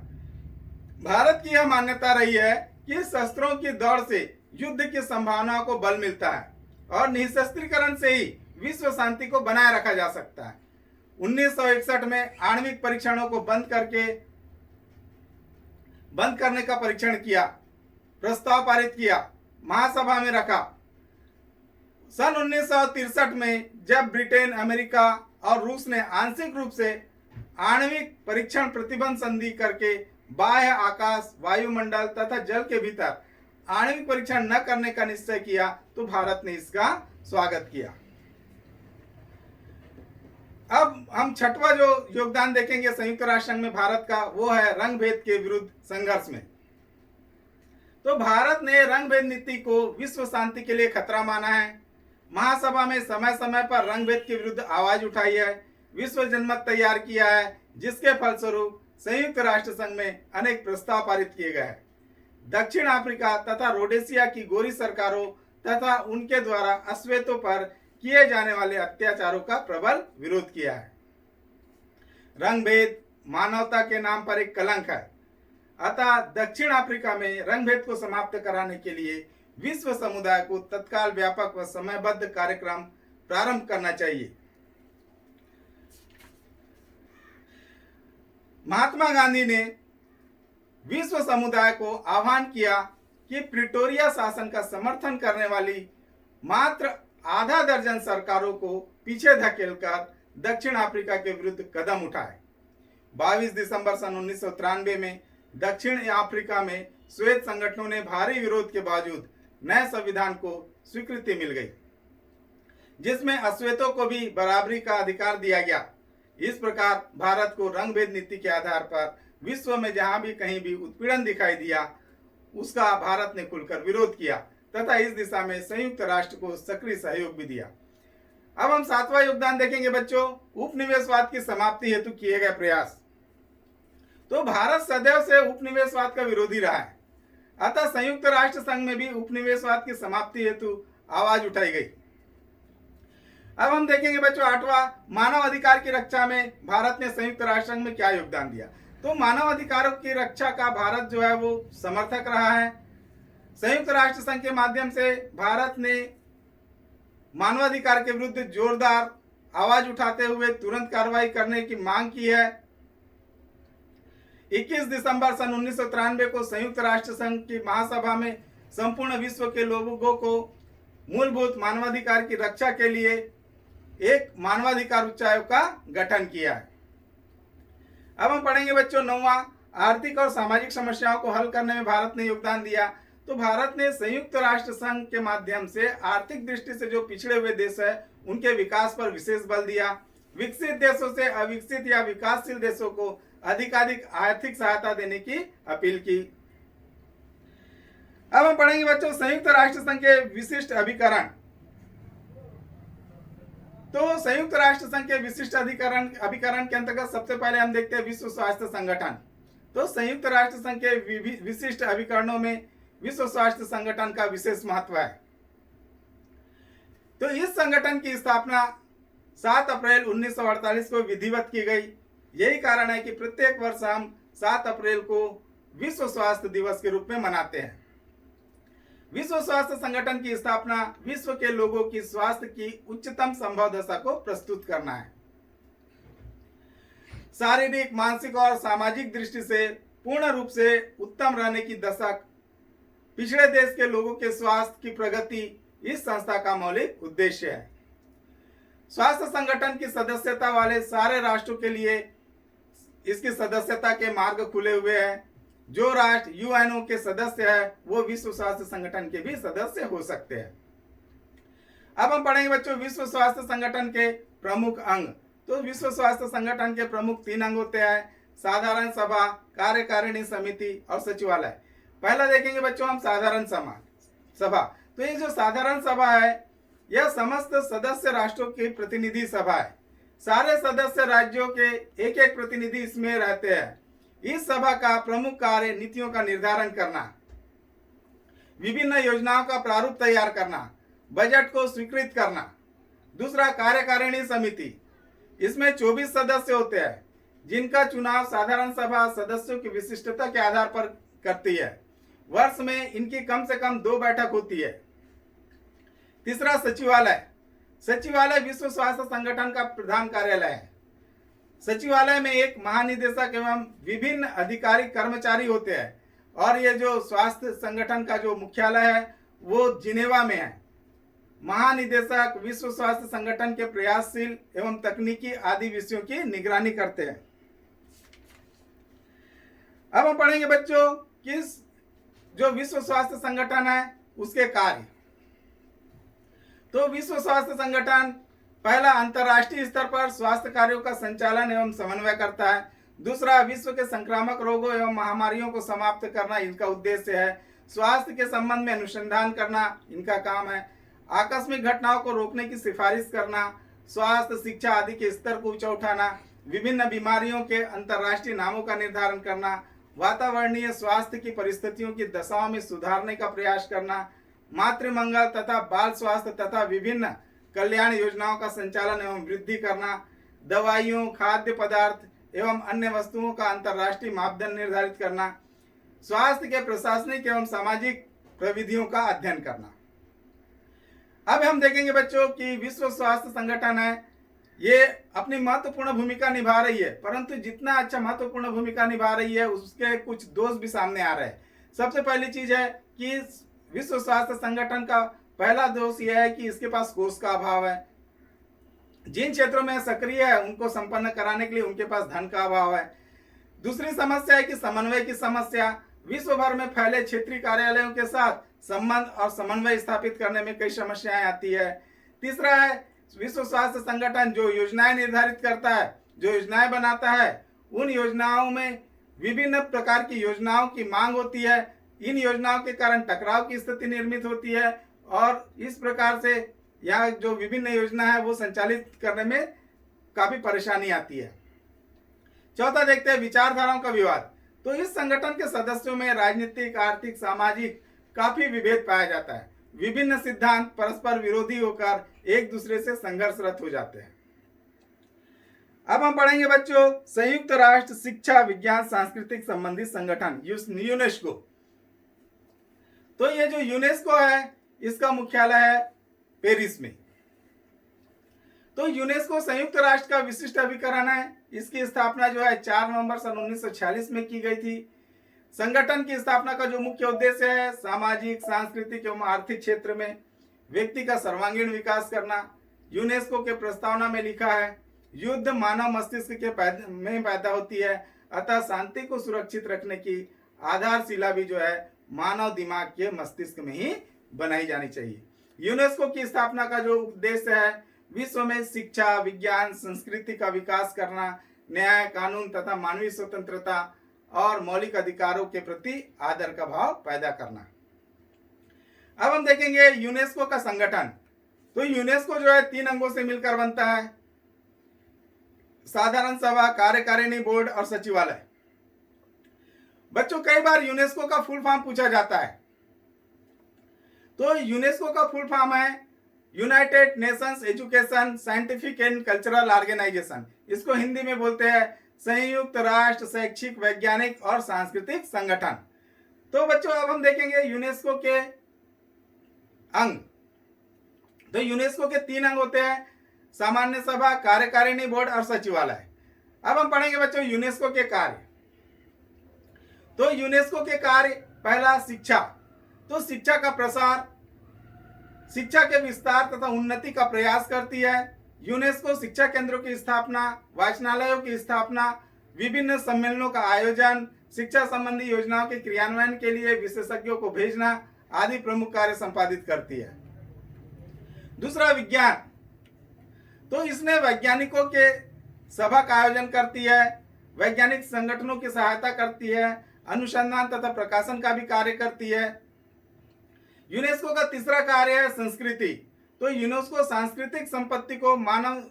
भारत की यह मान्यता रही है कि शस्त्रों की दौड़ से युद्ध की संभावनाओं को बल मिलता है और निशस्त्रीकरण से ही विश्व शांति को बनाए रखा जा सकता है। 1961 में आणविक परीक्षणों को बंद करने का परीक्षण किया, प्रस्ताव पारित किया, महासभा में रखा। सन 1963 में जब ब्रिटेन, अमेरिका और रूस ने आंशिक रूप से आणविक परीक्षण प्रतिबंध संधि करके बाह्य आकाश, वायुमंडल तथा जल के भीतर आणविक परीक्षण न करने का निश्चय किया तो भारत ने इसका स्वागत किया। अब हम छठवां जो योगदान देखेंगे संयुक्त राष्ट्र संघ में भारत का, वो है रंग भेद के विरुद्ध संघर्ष में। तो भारत ने रंग भेद नीति को विश्व शांति के लिए खतरा माना है। महासभा में समय समय पर रंग भेद के विरुद्ध आवाज उठाई है, विश्व जनमत तैयार किया है, जिसके फलस्वरूप संयुक्त राष्ट्र संघ में अनेक प्रस्ताव पारित किए गए हैं। दक्षिण अफ्रीका तथा रोडेशिया की गोरी सरकारों तथा उनके द्वारा अश्वेतों पर किए जाने वाले अत्याचारों का प्रबल विरोध किया है। रंग भेद मानवता के नाम पर एक कलंक है, अतः दक्षिण अफ्रीका में रंग भेद को समाप्त कराने के लिए विश्व समुदाय को तत्काल व्यापक व समयबद्ध कार्यक्रम प्रारंभ करना चाहिए। महात्मा गांधी ने विश्व समुदाय को आह्वान किया कि प्रिटोरिया शासन का समर्थन करने वाली मात्र आधा दर्जन सरकारों को पीछे धकेलकर दक्षिण अफ्रीका के विरुद्ध कदम उठाए। 22 दिसंबर सन 1993 में दक्षिण अफ्रीका में श्वेत संगठनों ने भारी विरोध के बावजूद नए संविधान को स्वीकृति मिल गई, जिसमें अश्वेतों को भी बराबरी का अधिकार दिया गया। इस प्रकार भारत को रंग भेद नीति के आधार पर विश्व में जहां भी कहीं भी उत्पीड़न दिखाई दिया, उसका भारत ने खुलकर विरोध किया तथा इस दिशा में संयुक्त राष्ट्र को सक्रिय सहयोग भी दिया। अब हम सातवां योगदान देखेंगे बच्चों, उपनिवेशवाद की समाप्ति हेतु किए गए प्रयास। तो भारत सदैव से उपनिवेशवाद का विरोधी रहा है, अतः संयुक्त राष्ट्र संघ में भी उपनिवेशवाद की समाप्ति हेतु आवाज उठाई गई। अब हम देखेंगे बच्चों आठवां, मानव अधिकार की रक्षा में भारत ने संयुक्त राष्ट्र संघ में क्या योगदान दिया। तो मानव अधिकारों की रक्षा का भारत जो है वो समर्थक रहा है। संयुक्त राष्ट्र संघ के माध्यम से भारत ने मानवाधिकार के विरुद्ध जोरदार आवाज उठाते हुए तुरंत कार्रवाई करने की मांग की है। 21 दिसंबर सन 1993 को संयुक्त राष्ट्र संघ की महासभा में संपूर्ण विश्व के लोगों को मूलभूत मानवाधिकार की रक्षा के लिए एक मानवाधिकार उच्चायोग का गठन किया है। अब हम पढ़ेंगे बच्चों नौवां, आर्थिक और सामाजिक समस्याओं को हल करने में भारत ने योगदान दिया। तो भारत ने संयुक्त राष्ट्र संघ के माध्यम से आर्थिक दृष्टि से जो पिछड़े हुए देश है उनके विकास पर विशेष बल दिया। विकसित देशों से अविकसित या विकासशील देशों को अधिकाधिक आर्थिक सहायता देने की अपील की। अब हम पढ़ेंगे बच्चों संयुक्त राष्ट्र संघ के विशिष्ट अभिकरण। तो संयुक्त राष्ट्र संघ के विशिष्ट अभिकरण के अंतर्गत सबसे पहले हम देखते हैं विश्व स्वास्थ्य संगठन। तो संयुक्त राष्ट्र संघ के विशिष्ट अभिकरणों में विश्व स्वास्थ्य संगठन का विशेष महत्व है। तो इस संगठन की स्थापना 7 अप्रैल 1948 को विधिवत की गई। यही कारण है कि प्रत्येक वर्ष हम 7 अप्रैल को विश्व स्वास्थ्य दिवस के रूप में मनाते हैं। विश्व स्वास्थ्य संगठन की स्थापना विश्व के लोगों की स्वास्थ्य की उच्चतम संभव दशा को प्रस्तुत करना है। शारीरिक, मानसिक और सामाजिक दृष्टि से पूर्ण रूप से उत्तम रहने की दशा पिछड़े देश के लोगों के स्वास्थ्य की प्रगति इस संस्था का मौलिक उद्देश्य है। स्वास्थ्य संगठन की सदस्यता वाले सारे राष्ट्रों के लिए इसकी सदस्यता के मार्ग खुले हुए हैं। जो राष्ट्र यूएनओ के सदस्य है वो विश्व स्वास्थ्य संगठन के भी सदस्य हो सकते हैं। अब हम पढ़ेंगे बच्चों विश्व स्वास्थ्य संगठन के प्रमुख अंग। तो विश्व स्वास्थ्य संगठन के प्रमुख 3 अंग होते हैं: साधारण सभा, कार्यकारिणी समिति और सचिवालय। पहला देखेंगे बच्चों हम साधारण सभा। तो ये जो साधारण सभा है यह समस्त सदस्य राष्ट्रों की प्रतिनिधि सभा है। सारे सदस्य राज्यों के एक एक प्रतिनिधि इसमें रहते हैं। इस सभा का प्रमुख कार्य नीतियों का निर्धारण करना, विभिन्न योजनाओं का प्रारूप तैयार करना, बजट को स्वीकृत करना। दूसरा कार्यकारिणी समिति, इसमें 24 सदस्य होते हैं जिनका चुनाव साधारण सभा सदस्यों की विशिष्टता के आधार पर करती है। वर्ष में इनकी कम से कम 2 बैठक होती है। तीसरा सचिवालय विश्व स्वास्थ्य संगठन का प्रधान कार्यालय है। सचिवालय में एक महानिदेशक एवं विभिन्न अधिकारी कर्मचारी होते हैं और ये जो स्वास्थ्य संगठन का जो मुख्यालय है वो जिनेवा में है। महानिदेशक विश्व स्वास्थ्य संगठन के प्रयासशील एवं तकनीकी आदि विषयों की निगरानी करते हैं। अब हम पढ़ेंगे बच्चों कि जो विश्व स्वास्थ्य संगठन है उसके कार्य। तो विश्व स्वास्थ्य संगठन पहला अंतर्राष्ट्रीय स्तर पर स्वास्थ्य कार्यों का संचालन एवं समन्वय करता है। दूसरा विश्व के संक्रामक रोगों एवं महामारियों को समाप्त करना इनका उद्देश्य है। स्वास्थ्य के संबंध में अनुसंधान करना इनका काम है। आकस्मिक घटनाओं को रोकने की सिफारिश करना, स्वास्थ्य शिक्षा आदि के स्तर को ऊंचा उठाना, विभिन्न बीमारियों के अंतर्राष्ट्रीय नामों का निर्धारण करना, वातावरणीय स्वास्थ्य की परिस्थितियों की दशाओं में सुधारने का प्रयास करना, मातृमंगल तथा बाल स्वास्थ्य तथा विभिन्न कल्याण योजनाओं का संचालन एवं वृद्धि करना, दवाइयों, खाद्य पदार्थ एवं अन्य वस्तुओं का अंतर्राष्ट्रीय मापदंड निर्धारित करना, स्वास्थ्य के प्रशासनिक एवं सामाजिक प्रविधियों का अध्ययन करना। अब हम देखेंगे बच्चों कि विश्व स्वास्थ्य संगठन है ये अपनी महत्वपूर्ण भूमिका निभा रही है, परंतु जितना अच्छा महत्वपूर्ण भूमिका निभा रही है उसके कुछ दोष भी सामने आ रहे हैं। सबसे पहली चीज है कि विश्व स्वास्थ्य संगठन का पहला दोष यह है कि इसके पास कोष का अभाव है। जिन क्षेत्रों में सक्रिय है उनको संपन्न कराने के लिए उनके पास धन का अभाव है। दूसरी समस्या है कि समन्वय की समस्या। विश्व भर में फैले क्षेत्रीय कार्यालयों के साथ संबंध और समन्वय स्थापित करने में कई समस्याएं आती है। तीसरा है विश्व स्वास्थ्य संगठन जो योजनाएं निर्धारित करता है, जो योजनाएं बनाता है, उन योजनाओं में विभिन्न प्रकार की योजनाओं की मांग होती है। इन योजनाओं के कारण टकराव की स्थिति निर्मित होती है और इस प्रकार से यहाँ जो विभिन्न योजना है वो संचालित करने में काफी परेशानी आती है। चौथा देखते हैं विचारधाराओं का विवाद। तो इस संगठन के सदस्यों में राजनीतिक, आर्थिक, सामाजिक काफी विभेद पाया जाता है। विभिन्न सिद्धांत परस्पर विरोधी होकर एक दूसरे से संघर्षरत हो जाते हैं। अब हम पढ़ेंगे बच्चों संयुक्त राष्ट्र शिक्षा, विज्ञान, सांस्कृतिक संबंधित संगठन यूनेस्को। तो ये जो यूनेस्को है इसका मुख्यालय है पेरिस में। तो यूनेस्को संयुक्त राष्ट्र का विशिष्ट अभिकरण है। इसकी स्थापना जो है 4 नवंबर सन 1946 में की गई थी। संगठन की स्थापना का जो मुख्य उद्देश्य है सामाजिक, सांस्कृतिक एवं आर्थिक क्षेत्र में व्यक्ति का सर्वांगीण विकास करना। यूनेस्को के प्रस्तावना में लिखा है युद्ध मानव मस्तिष्क के में पैदा होती है, अतः शांति को सुरक्षित रखने की आधारशिला भी जो है मानव दिमाग के मस्तिष्क में ही बनाई जानी चाहिए। यूनेस्को की स्थापना का जो उद्देश्य है विश्व में शिक्षा, विज्ञान, संस्कृति का विकास करना, न्याय, कानून तथा मानवीय स्वतंत्रता और मौलिक अधिकारों के प्रति आदर का भाव पैदा करना। अब हम देखेंगे यूनेस्को का संगठन। तो यूनेस्को जो है 3 अंगों से मिलकर बनता है: साधारण सभा, कार्यकारिणी बोर्ड और सचिवालय। बच्चों कई बार यूनेस्को का फुल फॉर्म पूछा जाता है। तो यूनेस्को का फुल फॉर्म है United Nations education, scientific and cultural organization. इसको हिंदी में बोलते हैं संयुक्त राष्ट्र शैक्षिक, वैज्ञानिक और सांस्कृतिक संगठन। तो बच्चों अब हम देखेंगे यूनेस्को के अंग। तो यूनेस्को के 3 अंग होते हैं: सामान्य सभा, कार्यकारिणी बोर्ड और सचिवालय। अब हम पढ़ेंगे बच्चों यूनेस्को के कार्य। तो यूनेस्को के कार्य, पहला शिक्षा। तो शिक्षा का प्रसार, शिक्षा के विस्तार तथा उन्नति का प्रयास करती है। यूनेस्को शिक्षा केंद्रों की स्थापना, वाचनालयों की स्थापना, विभिन्न सम्मेलनों का आयोजन, शिक्षा संबंधी योजनाओं के क्रियान्वयन के लिए विशेषज्ञों को भेजना आदि प्रमुख कार्य संपादित करती है। दूसरा, विज्ञान, तो इसने वैज्ञानिकों के सभा का आयोजन करती है, वैज्ञानिक संगठनों की सहायता करती है, अनुसंधान तथा प्रकाशन का भी कार्य करती है। यूनेस्को का तीसरा कार्य है संस्कृति। तो यूनेस्को सांस्कृतिक संपत्ति को मानव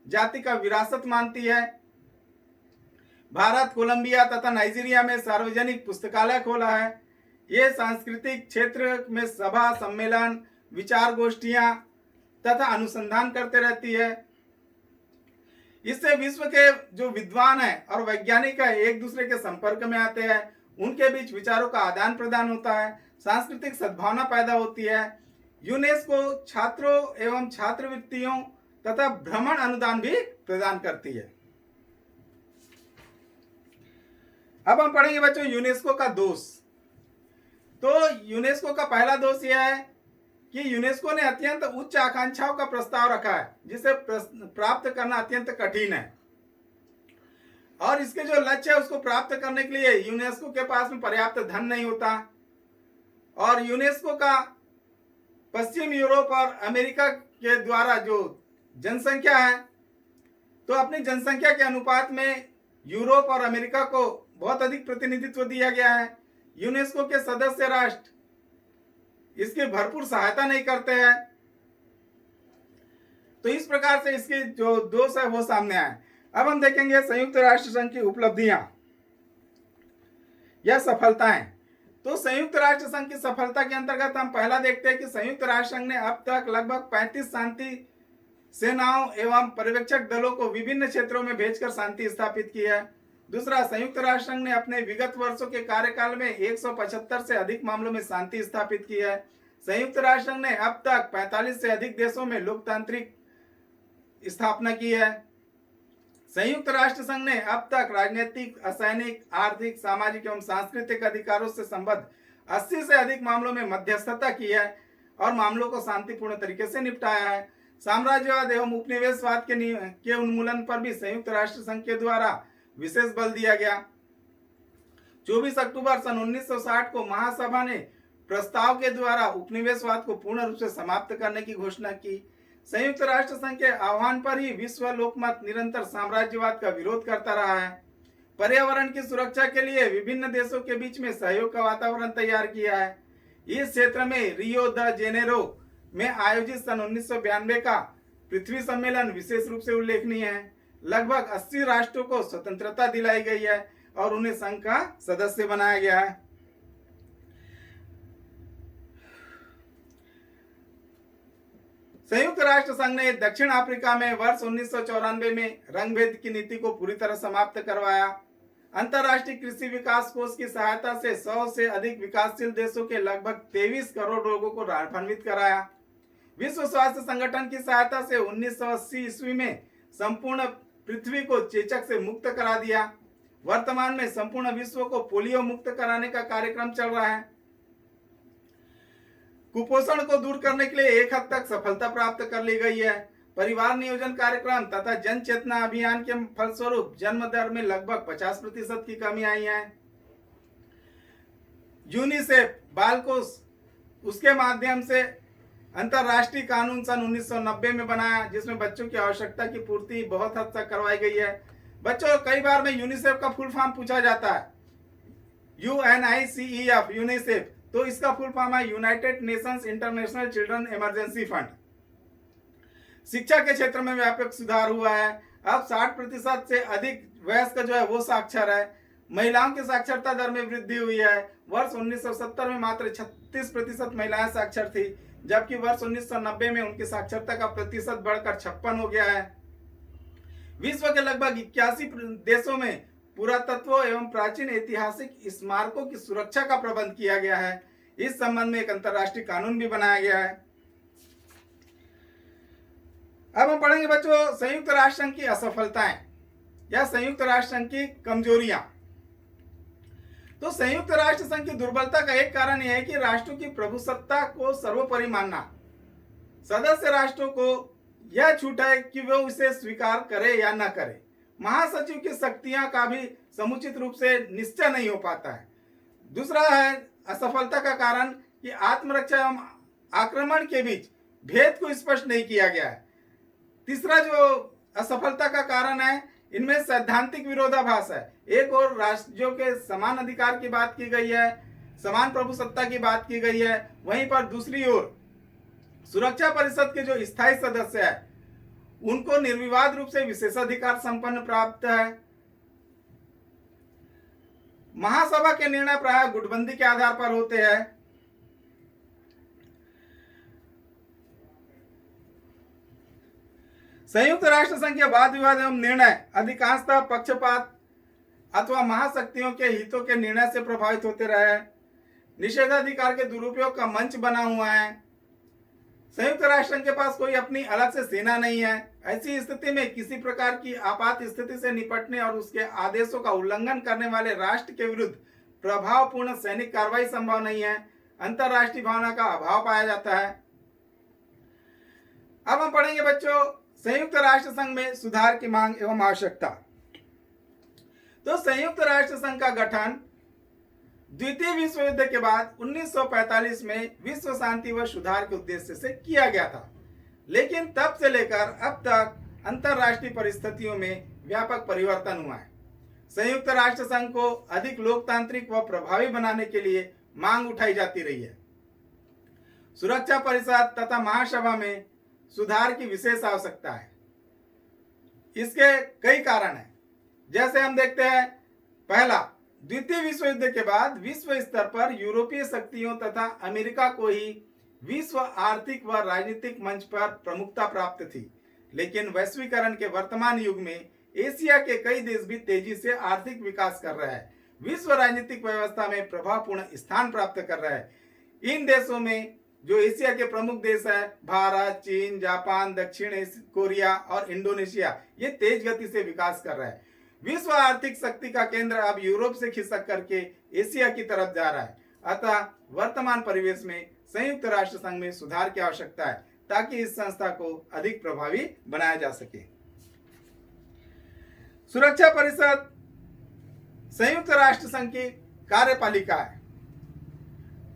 जाति का विरासत मानती है। भारत, कोलंबिया तथा नाइजीरिया में सार्वजनिक पुस्तकालय खोला है। ये सांस्कृतिक क्षेत्र में सभा, सम्मेलन, विचार गोष्ठियां तथा अनुसंधान करते रहती है। इससे विश्व के जो विद्वान हैं और वैज्ञानिक है एक दूसरे के संपर्क में आते हैं, उनके बीच विचारों का आदान प्रदान होता है, सांस्कृतिक सद्भावना पैदा होती है। यूनेस्को छात्रों एवं छात्रवृत्तियों तथा भ्रमण अनुदान भी प्रदान करती है। अब हम पढ़ेंगे बच्चों यूनेस्को का दोष। तो यूनेस्को का पहला दोष यह है कि यूनेस्को ने अत्यंत उच्च आकांक्षाओं का प्रस्ताव रखा है, जिसे प्राप्त करना अत्यंत कठिन है, और इसके जो लक्ष्य है उसको प्राप्त करने के लिए यूनेस्को के पास में पर्याप्त धन नहीं होता। और यूनेस्को का पश्चिम यूरोप और अमेरिका के द्वारा जो जनसंख्या है, तो अपनी जनसंख्या के अनुपात में यूरोप और अमेरिका को बहुत अधिक प्रतिनिधित्व दिया गया है। यूनेस्को के सदस्य राष्ट्र इसकी भरपूर सहायता नहीं करते हैं। तो इस प्रकार से इसके जो दोष है वो सामने आए। अब हम देखेंगे संयुक्त राष्ट्र संघ की उपलब्धियां या सफलताएं। तो संयुक्त राष्ट्र संघ की सफलता के अंतर्गत हम पहला देखते हैं कि संयुक्त राष्ट्र संघ ने अब तक लगभग 35 शांति सेनाओं एवं पर्यवेक्षक दलों को विभिन्न क्षेत्रों में भेजकर शांति स्थापित की है। दूसरा, संयुक्त राष्ट्र संघ ने अपने विगत वर्षों के कार्यकाल में 175 से अधिक मामलों में शांति स्थापित की है। संयुक्त राष्ट्र संघ ने अब तक 45 से अधिक देशों में लोकतांत्रिक स्थापना की है। संयुक्त राष्ट्र संघ ने अब तक राजनीतिक, असैनिक, आर्थिक, सामाजिक एवं सांस्कृतिक अधिकारों से संबद्ध 80 से अधिक मामलों में मध्यस्थता की है और मामलों को शांतिपूर्ण तरीके से निपटाया है। साम्राज्यवाद एवं उपनिवेशवाद के उन्मूलन पर भी संयुक्त राष्ट्र संघ के द्वारा विशेष बल दिया गया। 24 अक्टूबर सन 1960 को महासभा ने प्रस्ताव के द्वारा उपनिवेशवाद को पूर्ण रूप से समाप्त करने की घोषणा की। संयुक्त राष्ट्र संघ के आह्वान पर ही विश्व लोकमत निरंतर साम्राज्यवाद का विरोध करता रहा है। पर्यावरण की सुरक्षा के लिए विभिन्न देशों के बीच में सहयोग का वातावरण तैयार किया है। इस क्षेत्र में रियो द जेनेरो में आयोजित सन 1992 का पृथ्वी सम्मेलन विशेष रूप से उल्लेखनीय है। लगभग 80 राष्ट्रों को स्वतंत्रता दिलाई गई है और उन्हें संघ का सदस्य बनाया गया है। संयुक्त राष्ट्र संघ ने दक्षिण अफ्रीका में वर्ष 1994 में रंगभेद की नीति को पूरी तरह समाप्त करवाया। अंतर्राष्ट्रीय कृषि विकास कोष की सहायता से 100 से अधिक विकासशील देशों के लगभग 23 करोड़ लोगों को लाभान्वित कराया। विश्व स्वास्थ्य संगठन की सहायता से 1980 ईस्वी में संपूर्ण पृथ्वी को चेचक से मुक्त करा दिया। वर्तमान में संपूर्ण विश्व को पोलियो मुक्त कराने का कार्यक्रम चल रहा है। कुपोषण को दूर करने के लिए एक हद तक सफलता प्राप्त कर ली गई है। परिवार नियोजन कार्यक्रम तथा जन चेतना अभियान के फलस्वरूप जन्म दर में लगभग 50% की कमी आई है। यूनिसेफ बाल कोष, उसके माध्यम से अंतरराष्ट्रीय कानून सन 1990 में बनाया, जिसमें बच्चों की आवश्यकता की पूर्ति बहुत हद तक करवाई गई है। बच्चों, कई बार में यूनिसेफ का फुल फॉर्म पूछा जाता है, UNICEF, यूनिसेफ। तो इसका फुल फॉर्म है United Nations international children emergency fund. शिक्षा के क्षेत्र में व्यापक सुधार हुआ है। अब 60% से अधिक वयस्क जो है वो साक्षर है। महिलाओं की साक्षरता दर में वृद्धि हुई है। वर्ष 1970 में मात्र 36% महिलाएं साक्षर थी, जबकि वर्ष 1990 में उनकी साक्षरता का प्रतिशत बढ़कर 56 हो गया है। विश्व के लगभग 81 देशों में पुरातत्व एवं प्राचीन ऐतिहासिक स्मारकों की सुरक्षा का प्रबंध किया गया है। इस संबंध में एक अंतर्राष्ट्रीय कानून भी बनाया गया है। अब हम पढ़ेंगे बच्चों संयुक्त राष्ट्र संघ की असफलताएं या संयुक्त राष्ट्र संघ की कमजोरियां। तो संयुक्त राष्ट्र संघ की दुर्बलता का एक कारण यह है कि राष्ट्रों की प्रभुसत्ता को सर्वोपरि मानना। सदस्य राष्ट्रों को यह छूट है कि वे उसे स्वीकार करे या न करे। महासचिव की शक्तियां का भी समुचित रूप से निश्चय नहीं हो पाता है। दूसरा है असफलता का कारण कि आत्मरक्षा एवं आक्रमण के बीच भेद को स्पष्ट नहीं किया गया है। तीसरा जो असफलता का कारण है, इनमें सैद्धांतिक विरोधाभास है। एक और राज्यों के समान अधिकार की बात की गई है, समान प्रभुसत्ता की बात की गई है, वहीं पर दूसरी ओर सुरक्षा परिषद के जो स्थायी सदस्य है उनको निर्विवाद रूप से विशेषाधिकार संपन्न प्राप्त है। महासभा के निर्णय प्रायः गुटबंदी के आधार पर होते हैं। संयुक्त राष्ट्र संघ के वाद विवाद एवं निर्णय अधिकांशतः पक्षपात अथवा महाशक्तियों के हितों के निर्णय से प्रभावित होते रहे हैं। निषेधाधिकार के दुरुपयोग का मंच बना हुआ है। संयुक्त राष्ट्र संघ के पास कोई अपनी अलग से सेना नहीं है। ऐसी स्थिति में किसी प्रकार की आपात स्थिति से निपटने और उसके आदेशों का उल्लंघन करने वाले राष्ट्र के विरुद्ध प्रभावपूर्ण सैनिक कार्रवाई संभव नहीं है। अंतरराष्ट्रीय भावना का अभाव पाया जाता है। अब हम पढ़ेंगे बच्चों संयुक्त राष्ट्र संघ में सुधार की मांग एवं आवश्यकता। तो संयुक्त राष्ट्र संघ का गठन द्वितीय विश्व युद्ध के बाद 1945 में विश्व शांति व सुधार के उद्देश्य से किया गया था, लेकिन तब से लेकर अब तक अंतरराष्ट्रीय परिस्थितियों में व्यापक परिवर्तन हुआ है। संयुक्त राष्ट्र संघ को अधिक लोकतांत्रिक व प्रभावी बनाने के लिए मांग उठाई जाती रही है। सुरक्षा परिषद तथा महासभा में सुधार की विशेष आवश्यकता है। इसके कई कारण हैं, जैसे हम देखते हैं। पहला, द्वितीय विश्व युद्ध के बाद विश्व स्तर पर यूरोपीय शक्तियों तथा अमेरिका को ही विश्व आर्थिक व राजनीतिक मंच पर प्रमुखता प्राप्त थी, लेकिन वैश्वीकरण के वर्तमान युग में एशिया के कई देश भी तेजी से आर्थिक विकास कर रहे हैं, विश्व राजनीतिक व्यवस्था में प्रभावपूर्ण स्थान प्राप्त कर रहे हैं। इन देशों में जो एशिया के प्रमुख देश है, भारत, चीन, जापान, दक्षिण कोरिया और इंडोनेशिया, ये तेज गति से विकास कर रहे हैं। विश्व आर्थिक शक्ति का केंद्र अब यूरोप से खिसक करके एशिया की तरफ जा रहा है। अतः वर्तमान परिवेश में संयुक्त राष्ट्र संघ में सुधार की आवश्यकता है ताकि इस संस्था को अधिक प्रभावी बनाया जा सके। सुरक्षा परिषद संयुक्त राष्ट्र संघ की कार्यपालिका है।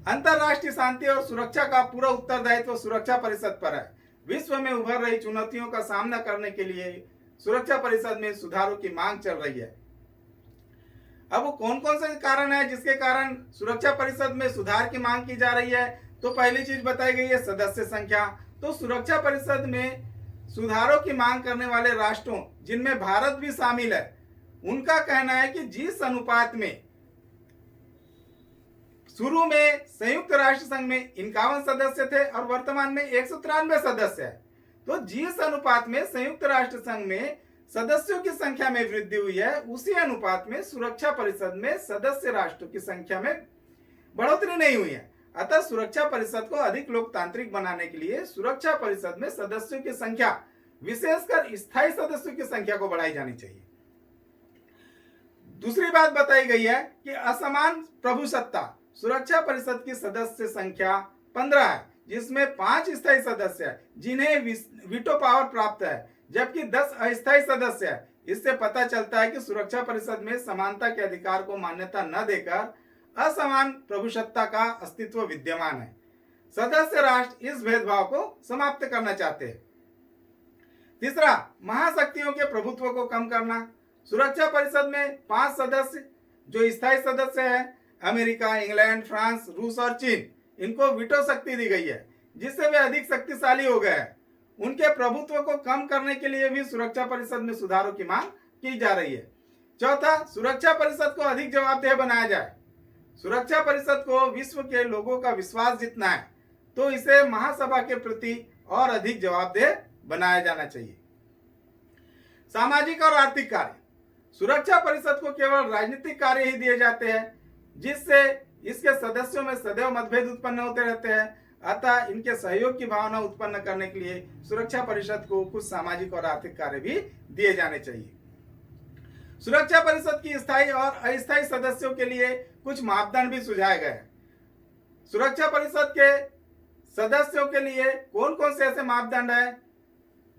अंतरराष्ट्रीय शांति और सुरक्षा का पूरा उत्तरदायित्व सुरक्षा परिषद पर है। विश्व में उभर रही चुनौतियों का सामना करने के लिए सुरक्षा परिषद में सुधारों की मांग चल रही है। अब वो कौन कौन से कारण है जिसके कारण सुरक्षा परिषद में सुधार की मांग की जा रही है? तो पहली चीज बताई गई है सदस्य संख्या। तो सुरक्षा परिषद में सुधारों की मांग करने वाले राष्ट्रों, जिनमें भारत भी शामिल है, उनका कहना है कि जिस अनुपात में शुरू में संयुक्त राष्ट्र संघ में 51 सदस्य थे और वर्तमान में 193 सदस्य है, तो जिस अनुपात में संयुक्त राष्ट्र संघ में सदस्यों की संख्या में वृद्धि हुई है, उसी अनुपात में सुरक्षा परिषद में सदस्य राष्ट्रों की संख्या में बढ़ोतरी नहीं हुई है। अतः सुरक्षा परिषद को अधिक लोकतांत्रिक बनाने के लिए सुरक्षा परिषद में सदस्यों की संख्या, विशेषकर स्थायी सदस्यों की संख्या को बढ़ाई जानी चाहिए। दूसरी बात बताई गई है कि असमान प्रभुसत्ता। सुरक्षा परिषद की सदस्य संख्या 15 है, जिसमें 5 स्थायी सदस्य है जिन्हें वीटो पावर प्राप्त है, जबकि 10 अस्थायी सदस्य है। इससे पता चलता है कि सुरक्षा परिषद में समानता के अधिकार को मान्यता न देकर असमान प्रभुसत्ता का अस्तित्व विद्यमान है। सदस्य राष्ट्र इस भेदभाव को समाप्त करना चाहते हैं। तीसरा, महाशक्तियों के प्रभुत्व को कम करना। सुरक्षा परिषद में 5 सदस्य जो स्थायी सदस्य हैं, अमेरिका, इंग्लैंड, फ्रांस, रूस और चीन, इनको वीटो शक्ति दी गई है, जिससे वे अधिक शक्तिशाली हो गए हैं। उनके प्रभुत्व को कम करने के लिए भी सुरक्षा परिषद में सुधारों की मांग की जा रही है। चौथा, सुरक्षा परिषद को अधिक जवाबदेह बनाया जाए। सुरक्षा परिषद को विश्व के लोगों का विश्वास जीतना है, तो इसे महासभा के प्रति और अधिक जवाबदेह बनाया जाना चाहिए। सामाजिक और आर्थिक कार्य। सुरक्षा परिषद को केवल राजनीतिक कार्य ही दिए जाते हैं, जिससे इसके सदस्यों में सदैव मतभेद उत्पन्न होते रहते हैं। अतः इनके सहयोग की भावना उत्पन्न करने के लिए सुरक्षा परिषद को कुछ सामाजिक और आर्थिक कार्य भी दिए जाने चाहिए। सुरक्षा परिषद की स्थायी और अस्थायी सदस्यों के लिए कुछ मापदंड भी सुझाए गए हैं। सुरक्षा परिषद के सदस्यों के लिए कौन कौन से ऐसे मापदंड हैं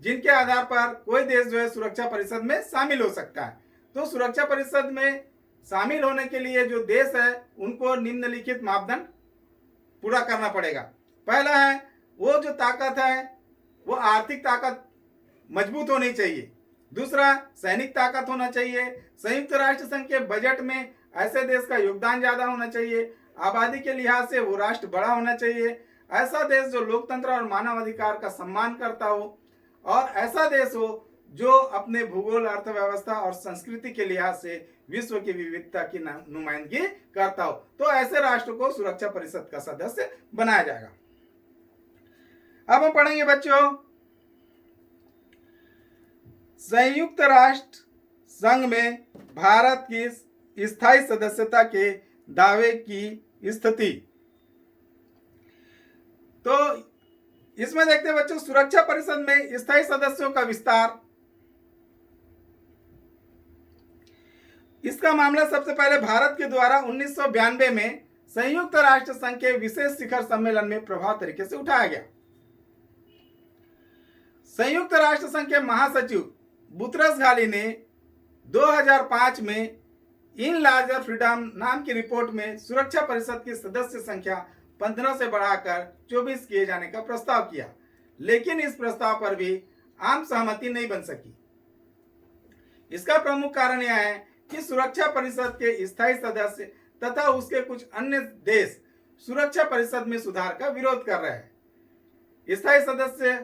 जिनके आधार पर कोई देश जो है सुरक्षा परिषद में शामिल हो सकता है। तो सुरक्षा परिषद में शामिल होने के लिए जो देश है उनको निम्नलिखित मापदंड पूरा करना पड़ेगा। पहला है, वो जो ताकत है वो आर्थिक ताकत मजबूत होनी चाहिए। दूसरा, सैनिक ताकत होना चाहिए। संयुक्त राष्ट्र संघ के बजट में ऐसे देश का योगदान ज्यादा होना चाहिए। आबादी के लिहाज से वो राष्ट्र बड़ा होना चाहिए। ऐसा देश जो लोकतंत्र और मानव अधिकार का सम्मान करता हो, और ऐसा देश हो जो अपने भूगोल, अर्थव्यवस्था और संस्कृति के लिहाज से विश्व की विविधता की नुमाइंदगी करता हो। तो ऐसे राष्ट्र को सुरक्षा परिषद का सदस्य बनाया जाएगा। अब हम पढ़ेंगे बच्चों, संयुक्त राष्ट्र संघ में भारत की स्थायी सदस्यता के दावे की स्थिति। तो इसमें देखते हैं बच्चों, सुरक्षा परिषद में स्थायी सदस्यों का विस्तार। इसका मामला सबसे पहले भारत के द्वारा 1992 में संयुक्त राष्ट्र संघ के विशेष शिखर सम्मेलन में प्रभावी तरीके से उठाया गया। संयुक्त राष्ट्र संघ के महासचिव बुतरस घाली ने 2005 में इन लार्जर फ्रीडम नाम की रिपोर्ट में सुरक्षा परिषद की सदस्य संख्या 15 से बढ़ाकर 24 किए जाने का प्रस्ताव किया, लेकिन इस प्रस्ताव पर भी आम सहमति नहीं बन सकी। इसका प्रमुख कारण यह है कि सुरक्षा परिषद के स्थायी सदस्य तथा उसके कुछ अन्य देश सुरक्षा परिषद में सुधार का विरोध कर रहे हैं। स्थायी सदस्य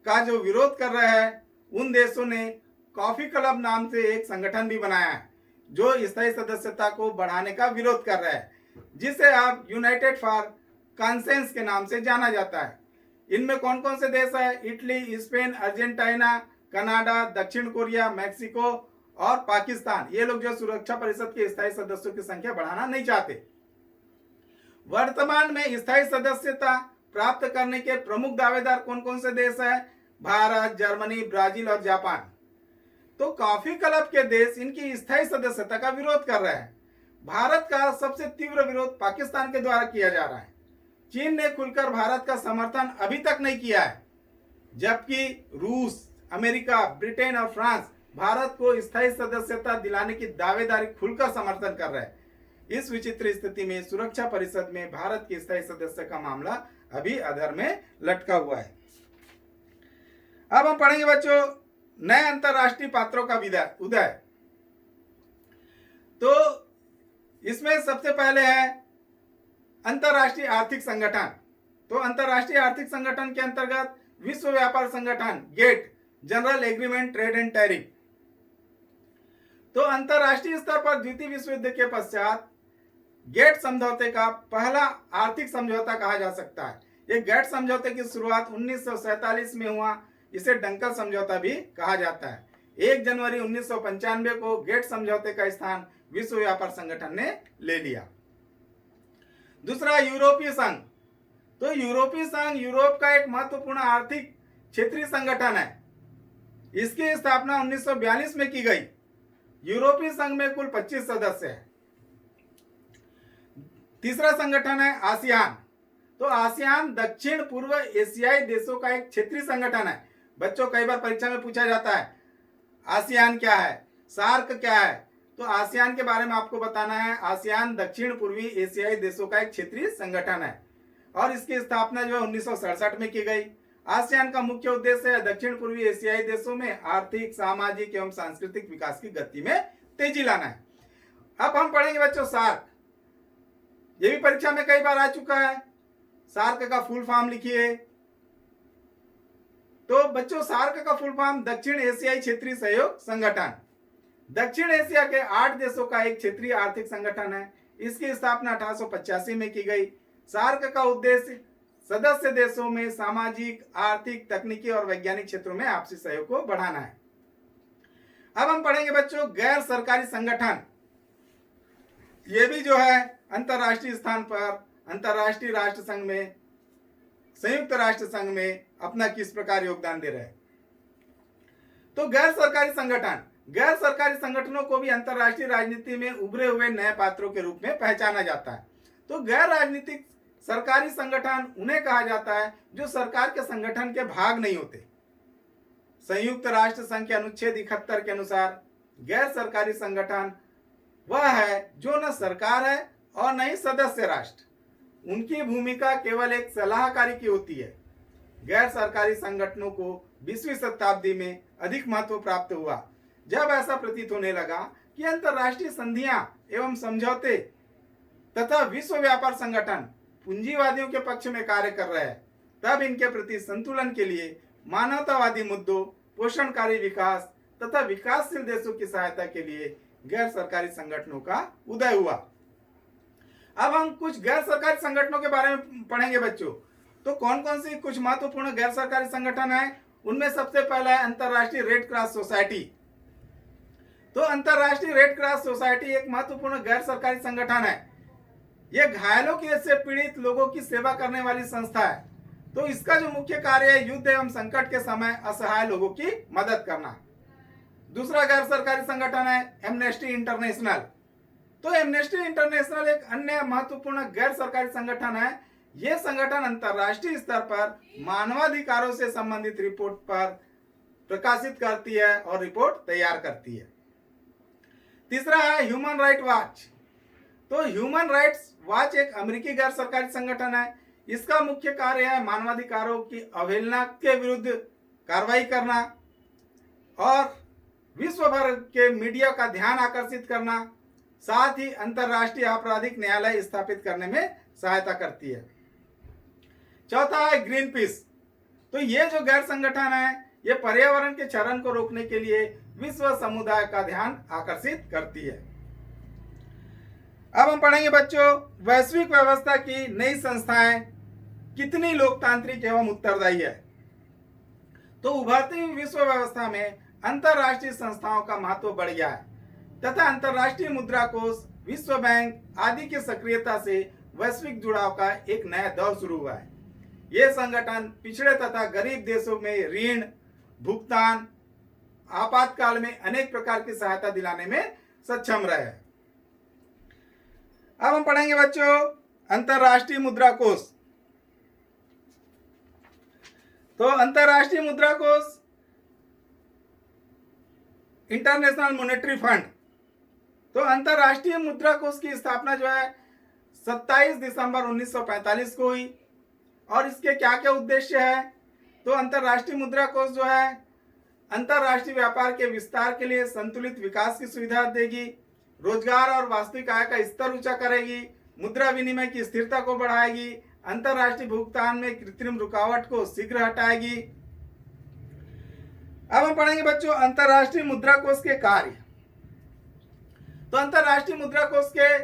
का जो विरोध कर रहे हैं, उन देशों ने कॉफी क्लब नाम से एक संगठन भी बनाया है जो स्थायी सदस्यता को बढ़ाने का विरोध कर रहा है, जिसे आप यूनाइटेड फॉर कॉन्सेंस के नाम से जाना जाता है। इनमें कौन कौन से देश है? इटली, स्पेन, अर्जेंटीना, कनाडा, दक्षिण कोरिया, मैक्सिको और पाकिस्तान। ये लोग जो सुरक्षा परिषद के स्थायी सदस्यों की संख्या बढ़ाना नहीं चाहते। वर्तमान में स्थायी सदस्यता प्राप्त करने के प्रमुख दावेदार कौन कौन से देश हैं? भारत, जर्मनी, ब्राजील और जापान। तो कॉफी क्लब के देश इनकी स्थायी सदस्यता का विरोध कर रहे हैं। भारत का सबसे तीव्र विरोध पाकिस्तान के द्वारा किया जा रहा है। चीन ने खुलकर भारत का समर्थन अभी तक नहीं किया है, जबकि रूस, अमेरिका, ब्रिटेन और फ्रांस भारत को स्थायी सदस्यता दिलाने की दावेदारी खुलकर समर्थन कर रहे हैं। इस विचित्र स्थिति में सुरक्षा परिषद में भारत की स्थायी सदस्य का मामला अभी अधर में लटका हुआ है। अब हम पढ़ेंगे बच्चों, नए अंतरराष्ट्रीय पात्रों का उदय। तो इसमें सबसे पहले है अंतरराष्ट्रीय आर्थिक संगठन। तो अंतरराष्ट्रीय आर्थिक संगठन के अंतर्गत विश्व व्यापार संगठन, GATT, general agreement trade and tariff. तो अंतरराष्ट्रीय स्तर पर द्वितीय विश्व युद्ध के पश्चात गेट समझौते का पहला आर्थिक समझौता कहा जा सकता है। ये गेट समझौते की शुरुआत 1947 में हुआ। इसे डंकल समझौता भी कहा जाता है। 1 जनवरी 1995 को गेट समझौते का स्थान विश्व व्यापार संगठन ने ले लिया। दूसरा, यूरोपीय संघ। तो यूरोपीय संघ यूरोप का एक महत्वपूर्ण आर्थिक क्षेत्रीय संगठन है। इसकी स्थापना 1942 में की गई। यूरोपीय संघ में कुल 25 सदस्य हैं। तीसरा संगठन है आसियान। तो आसियान दक्षिण पूर्व एशियाई देशों का एक क्षेत्रीय संगठन है। बच्चों, कई बार परीक्षा में पूछा जाता है आसियान क्या है, सार्क क्या है। तो आसियान के बारे में आपको बताना है। आसियान दक्षिण पूर्वी एशियाई देशों का एक क्षेत्रीय संगठन है और इसकी स्थापना जो है 1967 में की गई। आसियान का मुख्य उद्देश्य है दक्षिण पूर्वी एशियाई देशों में आर्थिक, सामाजिक एवं सांस्कृतिक विकास की गति में तेजी लाना है। अब हम पढ़ेंगे बच्चों सार्क। ये भी परीक्षा में कई बार आ चुका है। सार्क का फुल फॉर्म लिखिए। तो बच्चों, सार्क का फुल फॉर्म दक्षिण एशियाई क्षेत्रीय सहयोग संगठन। दक्षिण एशिया के 8 देशों का एक क्षेत्रीय आर्थिक संगठन है। इसकी स्थापना 1885 में की गई। सार्क का उद्देश्य सदस्य देशों में सामाजिक, आर्थिक, तकनीकी और वैज्ञानिक क्षेत्रों में आपसी सहयोग को बढ़ाना है। अब हम पढ़ेंगे बच्चों गैर सरकारी संगठन। ये भी जो है अंतरराष्ट्रीय स्थान पर अंतरराष्ट्रीय राष्ट्र संघ में, संयुक्त राष्ट्र संघ में अपना किस प्रकार योगदान दे रहे हैं। तो गैर सरकारी संगठन गैर सरकारी संगठनों को भी अंतर्राष्ट्रीय राजनीति में उभरे हुए नए पात्रों के रूप में पहचाना जाता है। तो गैर राजनीतिक सरकारी संगठन उन्हें कहा जाता है जो सरकार के संगठन के भाग नहीं होते। संयुक्त राष्ट्र संघ के अनुच्छेद 71 के अनुसार गैर सरकारी संगठन वह है जो न सरकार है और न ही सदस्य राष्ट्र। उनकी भूमिका केवल एक सलाहकारी की होती है। गैर सरकारी संगठनों को 20वीं शताब्दी में अधिक महत्व प्राप्त हुआ जब ऐसा प्रतीत होने लगा कि अंतर्राष्ट्रीय संधियां एवं समझौते तथा विश्व व्यापार संगठन पूंजीवादियों के पक्ष में कार्य कर रहे हैं। तब इनके प्रति संतुलन के लिए मानवतावादी मुद्दों, पोषणकारी विकास तथा विकासशील देशों की सहायता के लिए गैर सरकारी संगठनों का उदय हुआ। अब हम कुछ गैर सरकारी संगठनों के बारे में पढ़ेंगे बच्चों। तो कौन कौन सी कुछ महत्वपूर्ण गैर सरकारी संगठन है, उनमें सबसे पहला है अंतर्राष्ट्रीय रेड क्रॉस सोसाइटी। तो अंतर्राष्ट्रीय रेड क्रॉस सोसाइटी एक महत्वपूर्ण गैर सरकारी संगठन है। यह घायलों की से पीड़ित लोगों की सेवा करने वाली संस्था है। तो इसका जो मुख्य कार्य है युद्ध एवं संकट के समय असहाय लोगों की मदद करना। दूसरा गैर सरकारी संगठन है एमनेस्टी इंटरनेशनल। तो एमनेस्टी इंटरनेशनल एक अन्य महत्वपूर्ण गैर सरकारी संगठन है। यह संगठन अंतर्राष्ट्रीय स्तर पर मानवाधिकारों से संबंधित रिपोर्ट पर प्रकाशित करती है और रिपोर्ट तैयार करती है। तीसरा है ह्यूमन राइट वॉच। तो ह्यूमन राइट्स वॉच एक अमेरिकी गैर सरकारी संगठन है। इसका मुख्य कार्य है मानवाधिकारों की अवहेलना के विरुद्ध कार्रवाई करना और विश्व भर के मीडिया का ध्यान आकर्षित करना, साथ ही अंतर्राष्ट्रीय आपराधिक न्यायालय स्थापित करने में सहायता करती है। चौथा है ग्रीन पीस। तो ये जो गैर संगठन है ये पर्यावरण के क्षरण को रोकने के लिए विश्व समुदाय का ध्यान आकर्षित करती है। अब हम पढ़ेंगे बच्चों वैश्विक व्यवस्था की नई संस्थाएं कितनी लोकतांत्रिक एवं उत्तरदायी है। तो उभरती हुई विश्व व्यवस्था में अंतर्राष्ट्रीय संस्थाओं का महत्व बढ़ गया है तथा अंतर्राष्ट्रीय मुद्रा कोष, विश्व बैंक आदि की सक्रियता से वैश्विक जुड़ाव का एक नया दौर शुरू हुआ है। ये संगठन पिछड़े तथा गरीब देशों में ऋण भुगतान, आपातकाल में अनेक प्रकार की सहायता दिलाने में सक्षम रहे हैं। अब हम पढ़ेंगे बच्चों अंतर्राष्ट्रीय मुद्रा कोष। तो अंतर्राष्ट्रीय मुद्रा कोष इंटरनेशनल मॉनेटरी फंड। तो अंतर्राष्ट्रीय मुद्रा कोष की स्थापना जो है 27 दिसंबर 1945 को हुई और इसके क्या क्या उद्देश्य है। तो अंतर्राष्ट्रीय मुद्रा कोष जो है अंतर्राष्ट्रीय व्यापार के विस्तार के लिए संतुलित विकास की सुविधा देगी, रोजगार और वास्तविक आय का स्तर ऊंचा करेगी, मुद्रा विनिमय की स्थिरता को बढ़ाएगी, अंतर्राष्ट्रीय भुगतान में कृत्रिम रुकावट को शीघ्र हटाएगी। अब हम पढ़ेंगे बच्चों अंतर्राष्ट्रीय मुद्रा कोष के कार्य। तो अंतर्राष्ट्रीय मुद्रा कोष के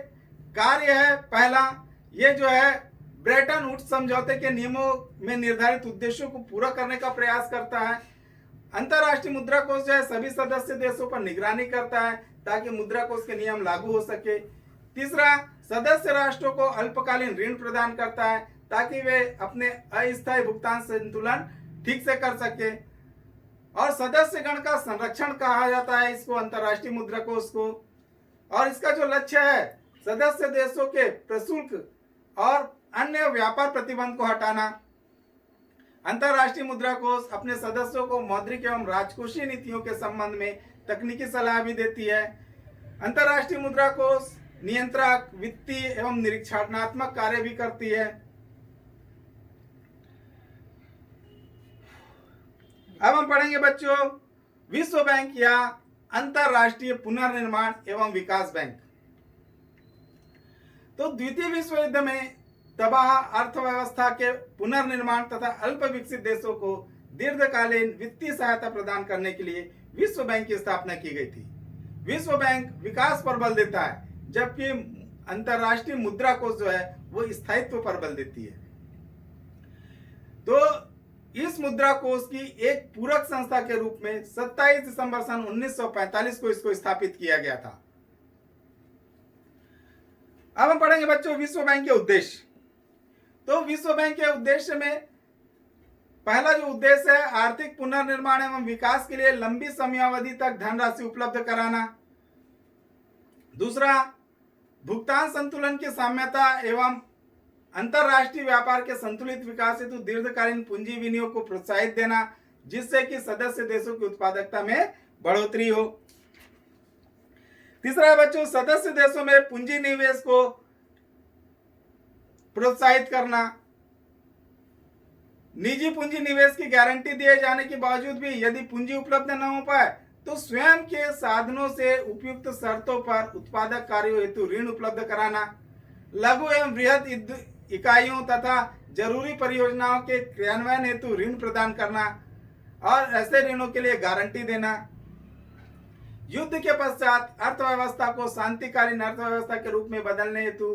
कार्य है पहला, ये जो है ब्रेटन वुड्स समझौते के नियमों में निर्धारित उद्देश्यों को पूरा करने का प्रयास करता है। अंतर्राष्ट्रीय मुद्रा कोष जो है सभी सदस्य देशों पर निगरानी करता है ताकि मुद्रा कोष के नियम लागू हो सके। तीसरा, सदस्य राष्ट्रों को अल्पकालीन ऋण प्रदान करता है ताकि वे अपने अस्थायी भुगतान संतुलन ठीक से कर सके। और सदस्य गण का संरक्षण कहा जाता है इसको, अंतर्राष्ट्रीय मुद्रा कोष को। और इसका जो लक्ष्य है सदस्य देशों के प्रशुल्क और अन्य व्यापार प्रतिबंध को हटाना। अंतर्राष्ट्रीय मुद्रा कोष अपने सदस्यों को मौद्रिक एवं राजकोषीय नीतियों के संबंध में तकनीकी सलाह भी देती है। अंतर्राष्ट्रीय मुद्रा कोष नियंत्रक, वित्तीय एवं निरीक्षणात्मक कार्य भी करती है। अब हम पढ़ेंगे बच्चों विश्व बैंक या अंतर्राष्ट्रीय पुनर्निर्माण एवं विकास बैंक। तो द्वितीय विश्व युद्ध में तबाह अर्थव्यवस्था के पुनर्निर्माण तथा अल्प विकसित देशों को दीर्घकालीन वित्तीय सहायता प्रदान करने के लिए विश्व बैंक की स्थापना की गई थी। विश्व बैंक विकास पर बल देता है जबकि अंतर्राष्ट्रीय मुद्रा कोष जो है वो स्थायित्व पर बल देती है। तो इस मुद्रा कोष की एक पूरक संस्था के रूप में 27 दिसंबर सन 1945 को इसको स्थापित किया गया था। अब हम पढ़ेंगे बच्चों विश्व बैंक के उद्देश्य। तो विश्व बैंक के उद्देश्य में पहला जो उद्देश्य है, आर्थिक पुनर्निर्माण एवं विकास के लिए लंबी समयावधि तक धनराशि उपलब्ध कराना। दूसरा, भुगतान संतुलन की साम्यता एवं अंतरराष्ट्रीय व्यापार के संतुलित विकास हेतु दीर्घकालीन पूंजी विनियोग को प्रोत्साहित देना, जिससे कि सदस्य देशों की उत्पादकता में बढ़ोतरी हो। तीसरा बच्चों, सदस्य देशों में पूंजी निवेश को प्रोत्साहित करना। निजी पूंजी निवेश की गारंटी दिए जाने के बावजूद भी यदि पूंजी उपलब्ध न हो पाए तो स्वयं के साधनों से उपयुक्त शर्तों पर उत्पादक कार्यों हेतु ऋण उपलब्ध कराना। लघु एवं बृहद इकाइयों तथा जरूरी परियोजनाओं के क्रियान्वयन हेतु ऋण प्रदान करना और ऐसे ऋणों के लिए गारंटी देना। युद्ध के पश्चात अर्थव्यवस्था को शांतिकालीन अर्थव्यवस्था के रूप में बदलने हेतु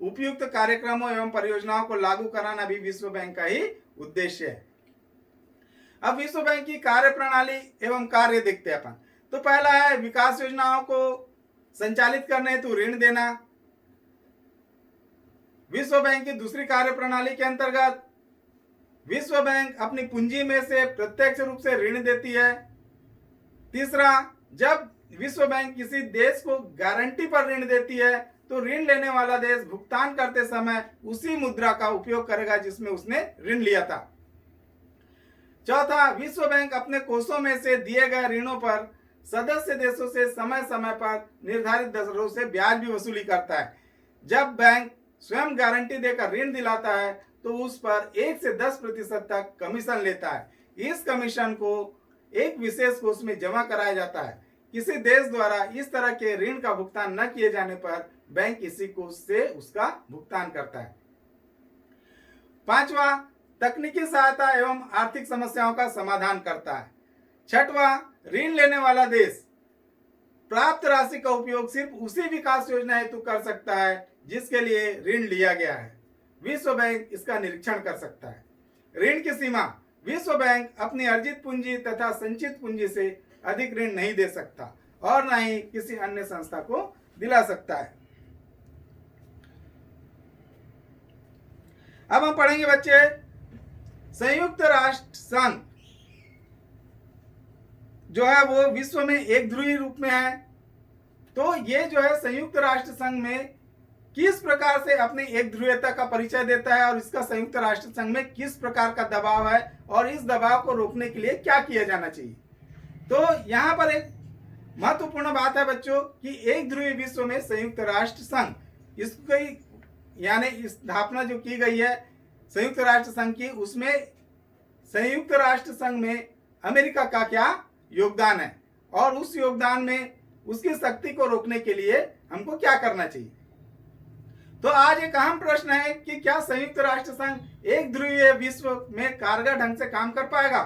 उपयुक्त कार्यक्रमों एवं परियोजनाओं को लागू कराना भी विश्व बैंक का ही उद्देश्य है। अब विश्व बैंक की कार्य प्रणाली एवं कार्य देखते हैं अपन। तो पहला है विकास योजनाओं को संचालित करने हेतु ऋण देना। विश्व बैंक की दूसरी कार्य प्रणाली के अंतर्गत विश्व बैंक अपनी पूंजी में से प्रत्यक्ष रूप से ऋण देती है। तीसरा, जब विश्व बैंक किसी देश को गारंटी पर ऋण देती है तो ऋण लेने वाला देश भुगतान करते समय उसी मुद्रा का उपयोग करेगा जिसमें उसने ऋण लिया था। चौथा, विश्व बैंक अपने कोषों में से दिए गए ऋणों पर सदस्य देशों से समय समय पर निर्धारित दरों से ब्याज भी वसूली करता है। जब बैंक स्वयं गारंटी देकर ऋण दिलाता है तो उस पर 1 से 10% तक कमीशन लेता है। इस कमीशन को एक विशेष कोष में जमा कराया जाता है। किसी देश द्वारा इस तरह के ऋण का भुगतान न किए जाने पर बैंक इसी कोष से उसका भुगतान करता है। पांचवा, तकनीकी सहायता एवं आर्थिक समस्याओं का समाधान करता है। छठवां, ऋण लेने वाला देश प्राप्त राशि का उपयोग सिर्फ उसी विकास योजना हेतु कर सकता है जिसके लिए ऋण लिया गया है। विश्व बैंक इसका निरीक्षण कर सकता है। ऋण की सीमा, विश्व बैंक अपनी अर्जित पूंजी तथा संचित पूंजी से अधिक ऋण नहीं दे सकता और न ही किसी अन्य संस्था को दिला सकता है। अब हम पढ़ेंगे बच्चे संयुक्त राष्ट्र संघ जो है वो विश्व में एक ध्रुवीय रूप में है। तो ये जो है संयुक्त राष्ट्र संघ में किस प्रकार से अपनी एक ध्रुवीयता का परिचय देता है और इसका संयुक्त राष्ट्र संघ में किस प्रकार का दबाव है और इस दबाव को रोकने के लिए क्या किया जाना चाहिए। तो यहाँ पर एक महत्वपूर्ण बात है बच्चों कि एक ध्रुवीय विश्व में संयुक्त राष्ट्र संघ इसकी यानी स्थापना जो की गई है संयुक्त राष्ट्र संघ की, उसमें संयुक्त राष्ट्र संघ में अमेरिका का क्या योगदान है और उस योगदान में उसकी शक्ति को रोकने के लिए हमको क्या करना चाहिए। तो आज एक अहम प्रश्न है कि क्या संयुक्त राष्ट्र संघ एक ध्रुवीय विश्व में कारगर ढंग से काम कर पाएगा।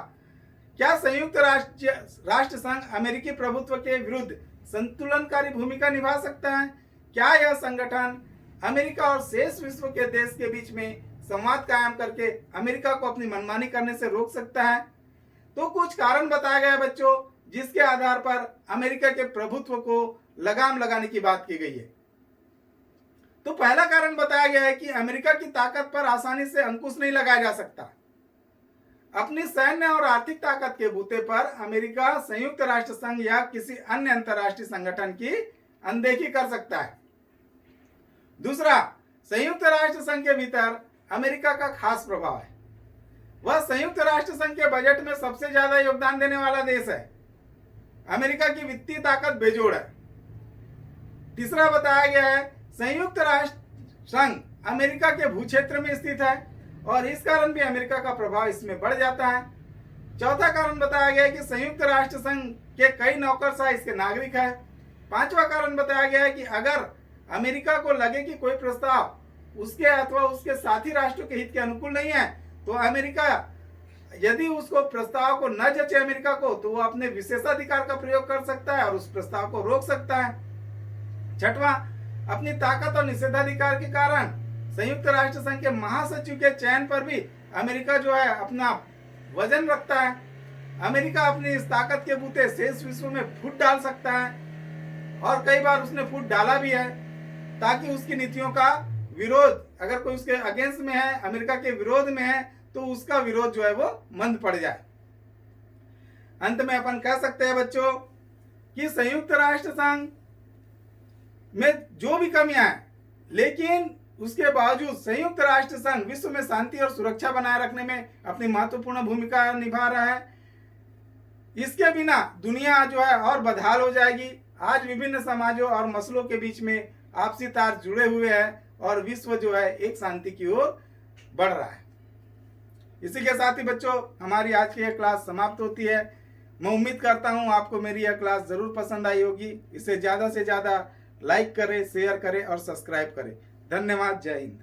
क्या संयुक्त राष्ट्र संघ अमेरिकी प्रभुत्व के विरुद्ध संतुलनकारी भूमिका निभा सकता है। क्या यह संगठन अमेरिका और शेष विश्व के देश के बीच में संवाद कायम करके अमेरिका को अपनी मनमानी करने से रोक सकता है। तो कुछ कारण बताए गए बच्चों जिसके आधार पर अमेरिका के प्रभुत्व को लगाम लगाने की बात की गई है। तो पहला कारण बताया गया है कि अमेरिका की ताकत पर आसानी से अंकुश नहीं लगाया जा सकता। अपनी सैन्य और आर्थिक ताकत के बूते पर अमेरिका संयुक्त राष्ट्र संघ या किसी अन्य अंतर्राष्ट्रीय संगठन की अनदेखी कर सकता है। दूसरा, संयुक्त राष्ट्र संघ के भीतर अमेरिका का खास प्रभाव है। वह संयुक्त राष्ट्र संघ के बजट में सबसे ज्यादा योगदान देने वाला देश है। अमेरिका की वित्तीय ताकत बेजोड़ है। तीसरा बताया गया है संयुक्त राष्ट्र संघ अमेरिका के भूक्षेत्र में स्थित है और इस कारण भी अमेरिका का प्रभाव इसमें बढ़ जाता है। चौथा कारण बताया गया है कि संयुक्त राष्ट्र संघ के कई नौकरशाह इसके नागरिक है। पांचवा कारण बताया गया है कि अगर अमेरिका को लगे कि कोई प्रस्ताव उसके अथवा उसके साथी राष्ट्रों के हित के अनुकूल नहीं है तो अमेरिका यदि उसको प्रस्ताव को न जचे अमेरिका को तो वो अपने विशेषाधिकार का प्रयोग कर सकता है और उस प्रस्ताव को रोक सकता है। छठवां, अपनी ताकत और निषेधाधिकार के कारण संयुक्त राष्ट्र संघ के महासचिव के चयन पर भी अमेरिका जो है अपना वजन रखता है। अमेरिका अपनी इस ताकत के बूते शेष विश्व में फूट डाल सकता है और कई बार उसने फूट डाला भी है ताकि उसकी नीतियों का विरोध अगर कोई उसके अगेंस्ट में है, अमेरिका के विरोध में है तो उसका विरोध जो है वो मंद पड़ जाए। अंत में अपन कह सकते हैं बच्चों कि संयुक्त राष्ट्र संघ में जो भी कमियां हैं, लेकिन उसके बावजूद संयुक्त राष्ट्र संघ विश्व में शांति और सुरक्षा बनाए रखने में अपनी महत्वपूर्ण भूमिका निभा रहा है। इसके बिना दुनिया जो है और बदहाल हो जाएगी। आज विभिन्न समाजों और मसलों के बीच में आपसी तार जुड़े हुए हैं और विश्व जो है एक शांति की ओर बढ़ रहा है। इसी के साथ ही बच्चों हमारी आज की यह क्लास समाप्त होती है। मैं उम्मीद करता हूं आपको मेरी यह क्लास जरूर पसंद आई होगी। इसे ज़्यादा से ज़्यादा लाइक करें, शेयर करें और सब्सक्राइब करें। धन्यवाद। जय हिंद।